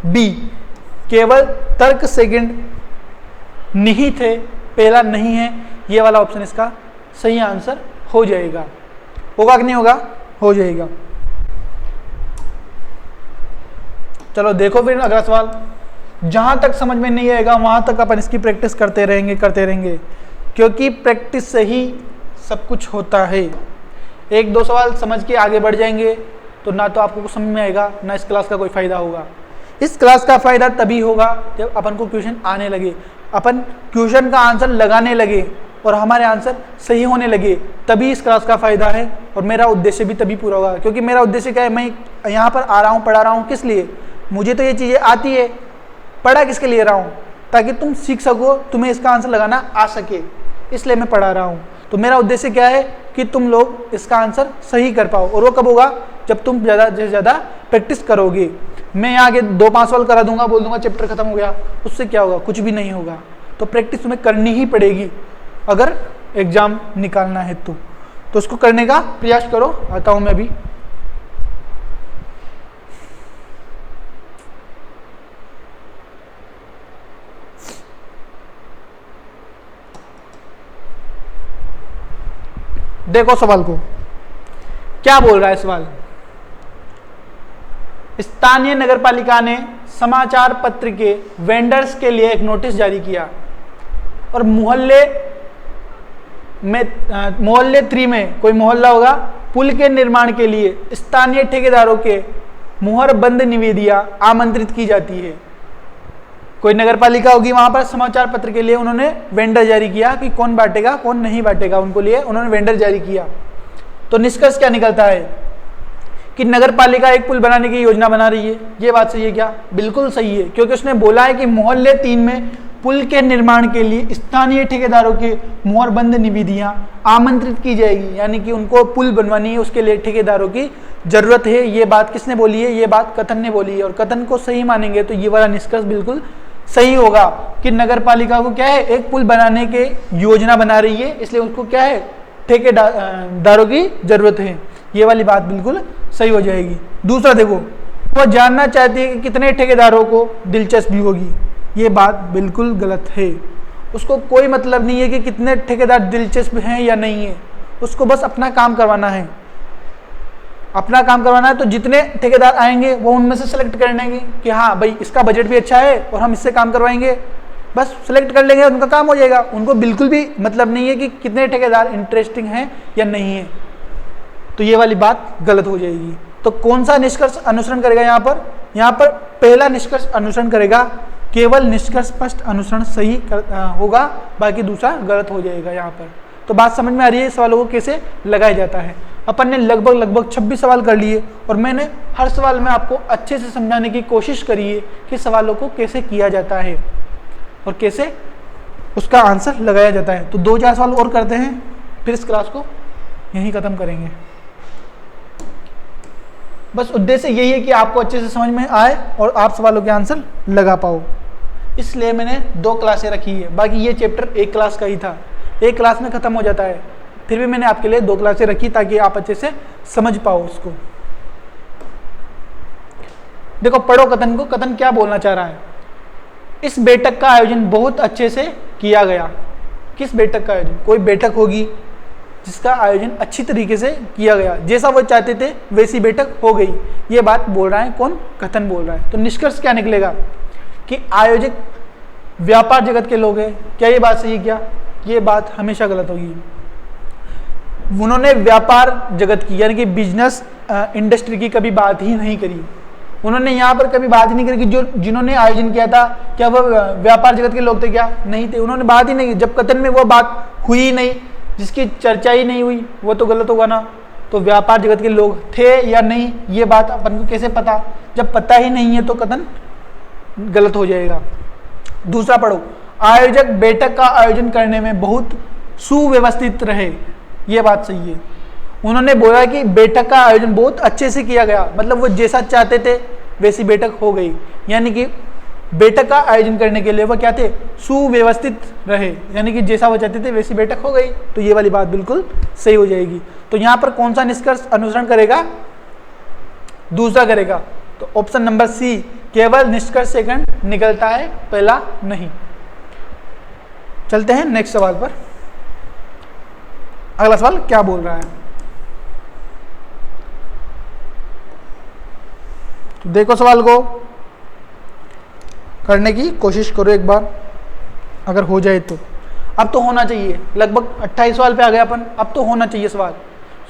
बी, केवल तर्क सेकंड निहित है, पहला नहीं है, ये वाला ऑप्शन इसका सही आंसर हो जाएगा। होगा कि नहीं होगा, हो जाएगा। चलो देखो फिर अगला सवाल। जहां तक समझ में नहीं आएगा वहां तक अपन इसकी प्रैक्टिस करते रहेंगे, क्योंकि प्रैक्टिस से ही सब कुछ होता है। एक दो सवाल समझ के आगे बढ़ जाएंगे तो ना तो आपको कुछ समझ में आएगा, ना इस क्लास का कोई फायदा होगा। इस क्लास का फायदा तभी होगा जब अपन को क्वेश्चन आने लगे, अपन क्वेश्चन का आंसर लगाने लगे और हमारे आंसर सही होने लगे, तभी इस क्लास का फायदा है। और मेरा उद्देश्य भी तभी पूरा होगा, क्योंकि मेरा उद्देश्य क्या है, मैं यहाँ पर आ रहा हूँ, पढ़ा रहा हूँ, किस लिए, मुझे तो ये चीज़ें आती है, पढ़ा किसके लिए रहा हूँ, ताकि तुम सीख सको, तुम्हें इसका आंसर लगाना आ सके, इसलिए मैं पढ़ा रहा हूँ। तो मेरा उद्देश्य क्या है कि तुम लोग इसका आंसर सही कर पाओ, और वो कब होगा, जब तुम ज़्यादा से ज़्यादा प्रैक्टिस करोगे। मैं यहाँ आगे 2-5 सवाल करा दूंगा, बोल दूंगा चैप्टर खत्म हो गया, उससे क्या होगा, कुछ भी नहीं होगा। तो प्रैक्टिस तुम्हें करनी ही पड़ेगी अगर एग्जाम निकालना है तो उसको करने का प्रयास करो। आता हूँ मैं अभी। देखो सवाल को क्या बोल रहा है सवाल। स्थानीय नगरपालिका ने समाचार पत्र के वेंडर्स के लिए एक नोटिस जारी किया और मोहल्ले 3 में, कोई मोहल्ला होगा, पुल के निर्माण के लिए स्थानीय ठेकेदारों के मुहरबंद निवेदियां आमंत्रित की जाती है। कोई नगरपालिका होगी, वहां पर समाचार पत्र के लिए उन्होंने वेंडर जारी किया कि कौन बांटेगा कौन नहीं बांटेगा, उनको लिए उन्होंने वेंडर जारी किया। तो निष्कर्ष क्या निकलता है कि नगरपालिका एक पुल बनाने की योजना बना रही है। ये बात सही है क्या, बिल्कुल सही है, क्योंकि उसने बोला है कि मोहल्ले 3 में पुल के निर्माण के लिए स्थानीय ठेकेदारों के मोहरबंद निविदियां आमंत्रित की जाएगी, यानी कि उनको पुल बनवानी है, उसके लिए ठेकेदारों की जरूरत है। ये बात किसने बोली है? ये बात कथन ने बोली है। और कथन को सही मानेंगे तो ये वाला निष्कर्ष बिल्कुल सही होगा कि नगर पालिका को क्या है, एक पुल बनाने के योजना बना रही है, इसलिए उसको क्या है, ठेकेदारों की जरूरत है। ये वाली बात बिल्कुल सही हो जाएगी। दूसरा देखो, वो जानना चाहती है कि कितने ठेकेदारों को दिलचस्पी होगी। ये बात बिल्कुल गलत है। उसको कोई मतलब नहीं है कि कितने ठेकेदार दिलचस्प हैं या नहीं है, उसको बस अपना काम करवाना है। अपना काम करवाना है तो जितने ठेकेदार आएंगे वो उनमें से सेलेक्ट कर लेंगे कि हाँ भाई इसका बजट भी अच्छा है और हम इससे काम करवाएंगे, बस सेलेक्ट कर लेंगे, उनका काम हो जाएगा। उनको बिल्कुल भी मतलब नहीं है कि कितने ठेकेदार इंटरेस्टिंग हैं या नहीं है। तो ये वाली बात गलत हो जाएगी। तो कौन सा निष्कर्ष अनुसरण करेगा यहाँ पर? यहाँ पर पहला निष्कर्ष अनुसरण करेगा, केवल निष्कर्ष स्पष्ट अनुसरण सही होगा, बाकी दूसरा गलत हो जाएगा यहाँ पर। तो बात समझ में आ रही है सवालों को कैसे लगाया जाता है। अपन ने लगभग 26 सवाल कर लिए और मैंने हर सवाल में आपको अच्छे से समझाने की कोशिश करी है कि सवालों को कैसे किया जाता है और कैसे उसका आंसर लगाया जाता है। तो 2-4 सवाल और करते हैं, फिर इस क्लास को यहीं ख़त्म करेंगे। बस उद्देश्य यही है कि आपको अच्छे से समझ में आए और आप सवालों के आंसर लगा पाओ, इसलिए मैंने 2 क्लासें रखी है। बाकी ये चैप्टर 1 क्लास का ही था, 1 क्लास में ख़त्म हो जाता है, फिर भी मैंने आपके लिए 2 क्लासें रखी ताकि आप अच्छे से समझ पाओ उसको। देखो पढ़ो कथन को, कथन क्या बोलना चाह रहा है। इस बैठक का आयोजन बहुत अच्छे से किया गया। किस बैठक का आयोजन? कोई बैठक होगी जिसका आयोजन अच्छी तरीके से किया गया, जैसा वो चाहते थे वैसी बैठक हो गई। ये बात बोल रहा है कौन? कथन बोल रहा है। तो निष्कर्ष क्या निकलेगा कि आयोजक व्यापार जगत के लोग हैं। क्या ये बात सही है? क्या ये बात हमेशा गलत होगी। उन्होंने व्यापार जगत की यानी कि बिजनेस इंडस्ट्री की कभी बात ही नहीं करी। उन्होंने यहाँ पर कभी बात ही नहीं करी कि जो जिन्होंने आयोजन किया था क्या वह व्यापार जगत के लोग थे? क्या नहीं थे। उन्होंने बात ही नहीं की। जब कथन में वो बात हुई ही नहीं, जिसकी चर्चा ही नहीं हुई, वो तो गलत होगा ना। तो व्यापार जगत के लोग थे या नहीं, ये बात अपन को कैसे पता? जब पता ही नहीं है तो कथन गलत हो जाएगा। दूसरा पढ़ो, आयोजक बैठक का आयोजन करने में बहुत सुव्यवस्थित रहे। ये बात सही है। उन्होंने बोला कि बैठक का आयोजन बहुत अच्छे से किया गया, मतलब वो जैसा चाहते थे वैसी बैठक हो गई। यानी कि बैठक का आयोजन करने के लिए वो क्या थे? सुव्यवस्थित रहे, यानी कि जैसा वो चाहते थे वैसी बैठक हो गई। तो ये वाली बात बिल्कुल सही हो जाएगी। तो यहाँ पर कौन सा निष्कर्ष अनुसरण करेगा? दूसरा करेगा। तो ऑप्शन नंबर सी, केवल निष्कर्ष सेकंड निकलता है, पहला नहीं। चलते हैं नेक्स्ट सवाल पर। अगला सवाल क्या बोल रहा है? तो देखो सवाल को करने की कोशिश करो एक बार, अगर हो जाए तो। अब तो होना चाहिए, लगभग 28 सवाल पे आ गए अपन, अब तो होना चाहिए सवाल।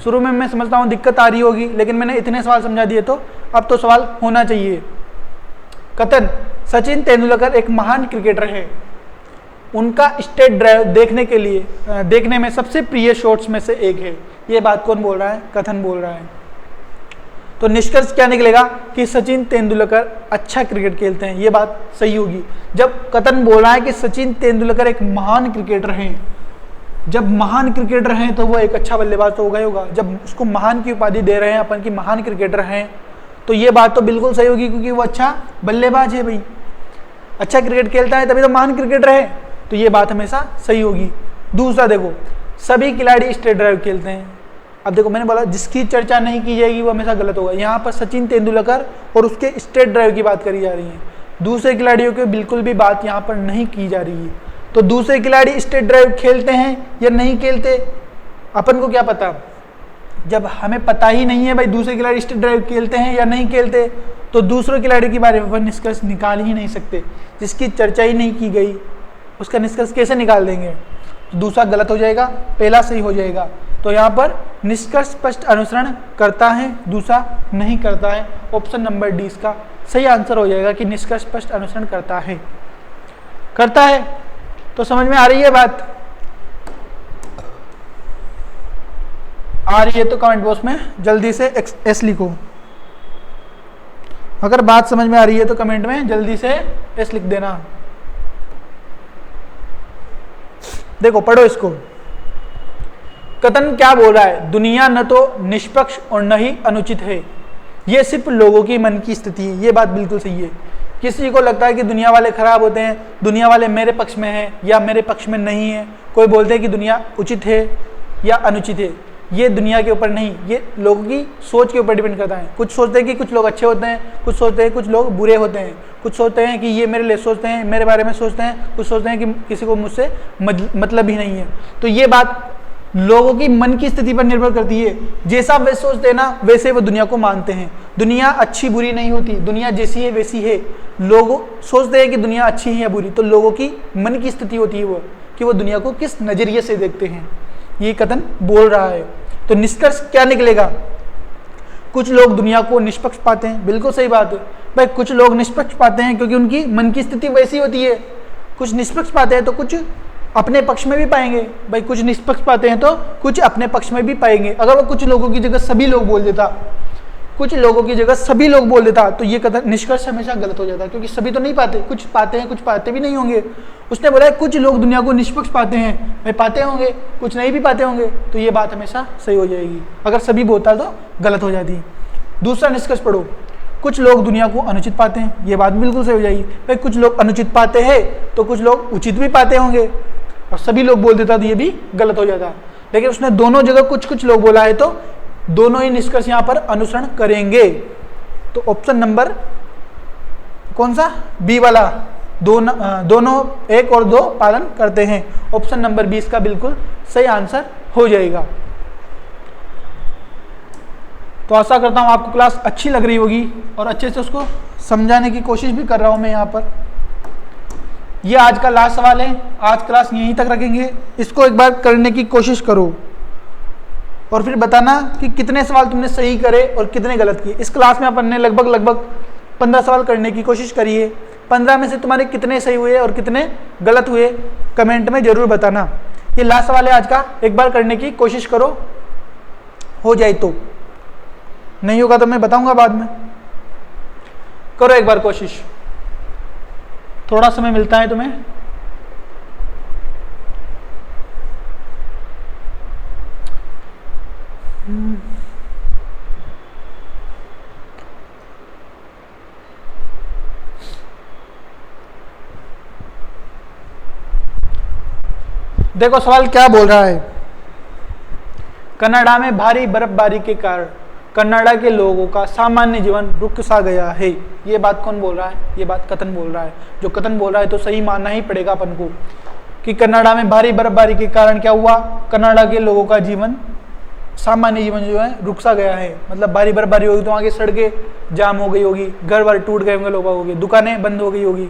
शुरू में मैं समझता हूँ दिक्कत आ रही होगी, लेकिन मैंने इतने सवाल समझा दिए तो अब तो सवाल होना चाहिए। कथन, सचिन तेंदुलकर एक महान क्रिकेटर है। उनका स्टेट ड्राइव देखने में सबसे प्रिय शॉट्स में से एक है। ये बात कौन बोल रहा है? कथन बोल रहा है। तो निष्कर्ष क्या निकलेगा कि सचिन तेंदुलकर अच्छा क्रिकेट खेलते हैं। ये बात सही होगी। जब कथन बोल रहा है कि सचिन तेंदुलकर एक महान क्रिकेटर हैं, जब महान क्रिकेटर हैं तो वो एक अच्छा बल्लेबाज तो होगा ही होगा। जब उसको महान की उपाधि दे रहे हैं अपन की महान क्रिकेटर हैं, तो ये बात तो बिल्कुल सही होगी, क्योंकि वो अच्छा बल्लेबाज है भाई, अच्छा क्रिकेट खेलता है तभी तो महान क्रिकेटर है। तो ये बात हमेशा सही होगी। दूसरा देखो, सभी खिलाड़ी स्टेट ड्राइव खेलते हैं। अब देखो मैंने बोला जिसकी चर्चा नहीं की जाएगी वो हमेशा गलत होगा। यहाँ पर सचिन तेंदुलकर और उसके स्टेट ड्राइव की बात करी जा रही है, दूसरे खिलाड़ियों की बिल्कुल भी बात यहाँ पर नहीं की जा रही है। तो दूसरे खिलाड़ी स्टेट ड्राइव खेलते हैं या नहीं खेलते, अपन को क्या पता? जब हमें पता ही नहीं है भाई दूसरे खिलाड़ी स्टेट ड्राइव खेलते हैं या नहीं खेलते, तो दूसरे खिलाड़ियों के बारे में अपन निष्कर्ष निकाल ही नहीं सकते। जिसकी चर्चा ही नहीं की गई उसका निष्कर्ष कैसे निकाल देंगे? दूसरा गलत हो जाएगा, पहला सही हो जाएगा। तो यहाँ पर निष्कर्ष स्पष्ट अनुसरण करता है, दूसरा नहीं करता है। ऑप्शन नंबर डी इसका सही आंसर हो जाएगा कि निष्कर्ष स्पष्ट अनुसरण करता है। करता है तो समझ में आ रही है बात? आ रही है तो कमेंट बॉक्स में जल्दी से एस लिखो। अगर बात समझ में आ रही है तो कमेंट में जल्दी से एस लिख देना। देखो पढ़ो इसको। कथन क्या बोल रहा है, दुनिया न तो निष्पक्ष और न ही अनुचित है, ये सिर्फ लोगों की मन की स्थिति है। ये बात बिल्कुल सही है। किसी को लगता है कि दुनिया वाले खराब होते हैं, दुनिया वाले मेरे पक्ष में हैं या मेरे पक्ष में नहीं है। कोई बोलते हैं कि दुनिया उचित है या अनुचित है, ये दुनिया के ऊपर नहीं, ये लोगों की सोच के ऊपर डिपेंड करता है। कुछ सोचते हैं कि कुछ लोग अच्छे होते हैं, कुछ सोचते हैं कुछ लोग बुरे होते हैं, कुछ सोचते हैं कि ये मेरे लिए सोचते हैं, मेरे बारे में सोचते हैं, कुछ सोचते हैं कि किसी को मुझसे मतलब ही नहीं है। तो ये बात लोगों की मन की स्थिति पर निर्भर करती है। जैसा वे सोचते हैं ना, वैसे वो दुनिया को मानते हैं। दुनिया अच्छी बुरी नहीं होती, दुनिया जैसी है वैसी है। लोग सोचते हैं कि दुनिया अच्छी है या बुरी, तो लोगों की मन की स्थिति होती है वो कि वो दुनिया को किस नजरिए से देखते हैं। ये कथन बोल रहा है। तो निष्कर्ष क्या निकलेगा, कुछ लोग दुनिया को निष्पक्ष पाते हैं, बिल्कुल सही बात है भाई। कुछ लोग निष्पक्ष पाते हैं क्योंकि उनकी मन की स्थिति वैसी होती है। कुछ निष्पक्ष पाते हैं तो कुछ अपने पक्ष में भी पाएंगे भाई, कुछ निष्पक्ष पाते हैं तो कुछ अपने पक्ष में भी पाएंगे। अगर वो कुछ लोगों की जगह सभी लोग बोल देता, कुछ लोगों की जगह सभी लोग बोल देता, तो ये कथन निष्कर्ष हमेशा गलत हो जाता, क्योंकि सभी तो नहीं पाते, कुछ पाते हैं, कुछ पाते भी नहीं होंगे। उसने बोला है कुछ लोग दुनिया को निष्पक्ष पाते हैं, भाई पाते होंगे, कुछ नहीं भी पाते होंगे, तो ये बात हमेशा सही हो जाएगी। अगर सभी बोलता तो गलत हो जाती। दूसरा निष्कर्ष पढ़ो, कुछ लोग दुनिया को अनुचित पाते हैं, ये बात बिल्कुल सही हो जाएगी भाई। कुछ लोग अनुचित पाते हैं तो कुछ लोग उचित भी पाते होंगे, और सभी लोग बोल देता तो ये भी गलत हो जाता। लेकिन उसने दोनों जगह कुछ कुछ लोग बोला है, तो दोनों ही निष्कर्ष यहाँ पर अनुसरण करेंगे। तो ऑप्शन नंबर कौन सा, बी वाला, दोनों 1 और 2 पालन करते हैं। ऑप्शन नंबर 20 का बिल्कुल सही आंसर हो जाएगा। तो आशा करता हूँ आपको क्लास अच्छी लग रही होगी और अच्छे से उसको समझाने की कोशिश भी कर रहा हूँ मैं यहाँ पर। ये आज का लास्ट सवाल है, आज क्लास यहीं तक रखेंगे। इसको एक बार करने की कोशिश करो और फिर बताना कि कितने सवाल तुमने सही करे और कितने गलत किए। इस क्लास में अपन ने लगभग 15 सवाल करने की कोशिश करी है। 15 में से तुम्हारे कितने सही हुए और कितने गलत हुए कमेंट में जरूर बताना। ये लास्ट सवाल है आज का, एक बार करने की कोशिश करो, हो जाए तो, नहीं होगा तो मैं बताऊंगा बाद में। करो एक बार कोशिश, थोड़ा समय मिलता है तुम्हें। देखो सवाल क्या बोल रहा है, कनाडा में भारी बर्फबारी के कारण कनाडा के लोगों का सामान्य जीवन रुक सा गया है। ये बात कौन बोल रहा है, ये बात कथन बोल रहा है। जो कथन बोल रहा है तो सही मानना ही पड़ेगा अपन को कि कनाडा में भारी बर्फबारी के कारण क्या हुआ, कनाडा के लोगों का जीवन, सामान्य जीवन जो है रुक सा गया है। मतलब भारी बर्फबारी होगी तो आगे सड़कें जाम हो गई होगी, घर वर टूट गए होंगे लोगों के, दुकानें बंद हो गई होगी।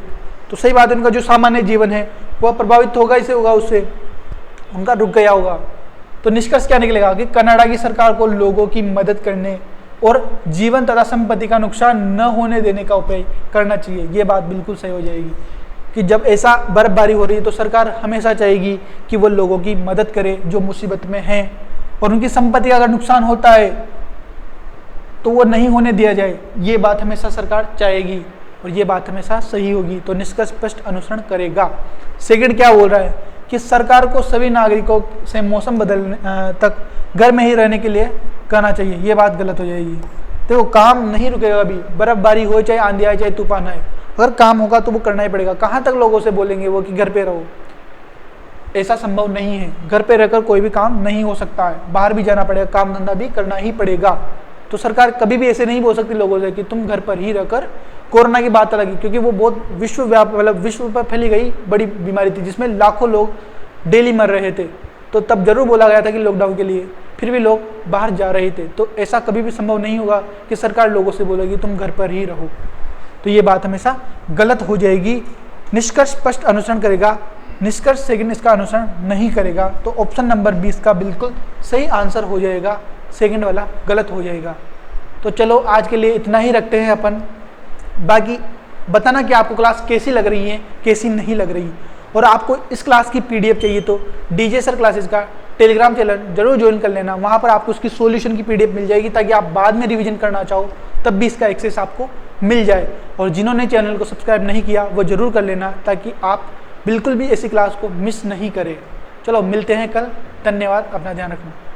तो सही बात है, उनका जो सामान्य जीवन है वह प्रभावित होगा ही से होगा, उससे उनका रुक गया होगा। तो निष्कर्ष क्या निकलेगा कि कनाडा की सरकार को लोगों की मदद करने और जीवन तथा संपत्ति का नुकसान न होने देने का उपाय करना चाहिए। ये बात बिल्कुल सही हो जाएगी कि जब ऐसा बर्फबारी हो रही है तो सरकार हमेशा चाहेगी कि वो लोगों की मदद करे जो मुसीबत में हैं, और उनकी संपत्ति का अगर नुकसान होता है तो वो नहीं होने दिया जाए। ये बात हमेशा सरकार चाहेगी और ये बात हमेशा सही होगी। तो निष्कर्ष स्पष्ट अनुसरण करेगा। सेकंड क्या बोल रहा है कि सरकार को सभी नागरिकों से मौसम बदलने तक घर में ही रहने के लिए कहना चाहिए। ये बात गलत हो जाएगी। देखो काम नहीं रुकेगा, अभी बर्फबारी हो चाहे आंधी आए चाहे तूफान आए, अगर काम होगा तो वो करना ही पड़ेगा। कहाँ तक लोगों से बोलेंगे वो कि घर पे रहो, ऐसा संभव नहीं है। घर पे रहकर कोई भी काम नहीं हो सकता है, बाहर भी जाना पड़ेगा, काम धंधा भी करना ही पड़ेगा। तो सरकार कभी भी ऐसे नहीं बोल सकती लोगों से कि तुम घर पर ही रहकर, कोरोना की बात अलग है क्योंकि वो बहुत विश्व पर फैली गई बड़ी बीमारी थी जिसमें लाखों लोग डेली मर रहे थे। तो तब जरूर बोला गया था कि लॉकडाउन के लिए, फिर भी लोग बाहर जा रहे थे। तो ऐसा कभी भी संभव नहीं होगा कि सरकार लोगों से बोलेगी तुम घर पर ही रहो। तो ये बात हमेशा गलत हो जाएगी। निष्कर्ष स्पष्ट अनुसरण करेगा, निष्कर्ष सेकंड इसका अनुसरण नहीं करेगा। तो ऑप्शन नंबर 20 का बिल्कुल सही आंसर हो जाएगा, सेकंड वाला गलत हो जाएगा। तो चलो आज के लिए इतना ही रखते हैं अपन। बाकी बताना कि आपको क्लास कैसी लग रही है, कैसी नहीं लग रही। और आपको इस क्लास की पीडीएफ चाहिए तो डीजे सर क्लासेस का टेलीग्राम चैनल जरूर ज्वाइन कर लेना। वहाँ पर आपको उसकी सॉल्यूशन की पीडीएफ मिल जाएगी ताकि आप बाद में रिवीजन करना चाहो तब भी इसका एक्सेस आपको मिल जाए। और जिन्होंने चैनल को सब्सक्राइब नहीं किया वो जरूर कर लेना ताकि आप बिल्कुल भी ऐसी क्लास को मिस नहीं करें। चलो मिलते हैं कल, धन्यवाद, अपना ध्यान रखना।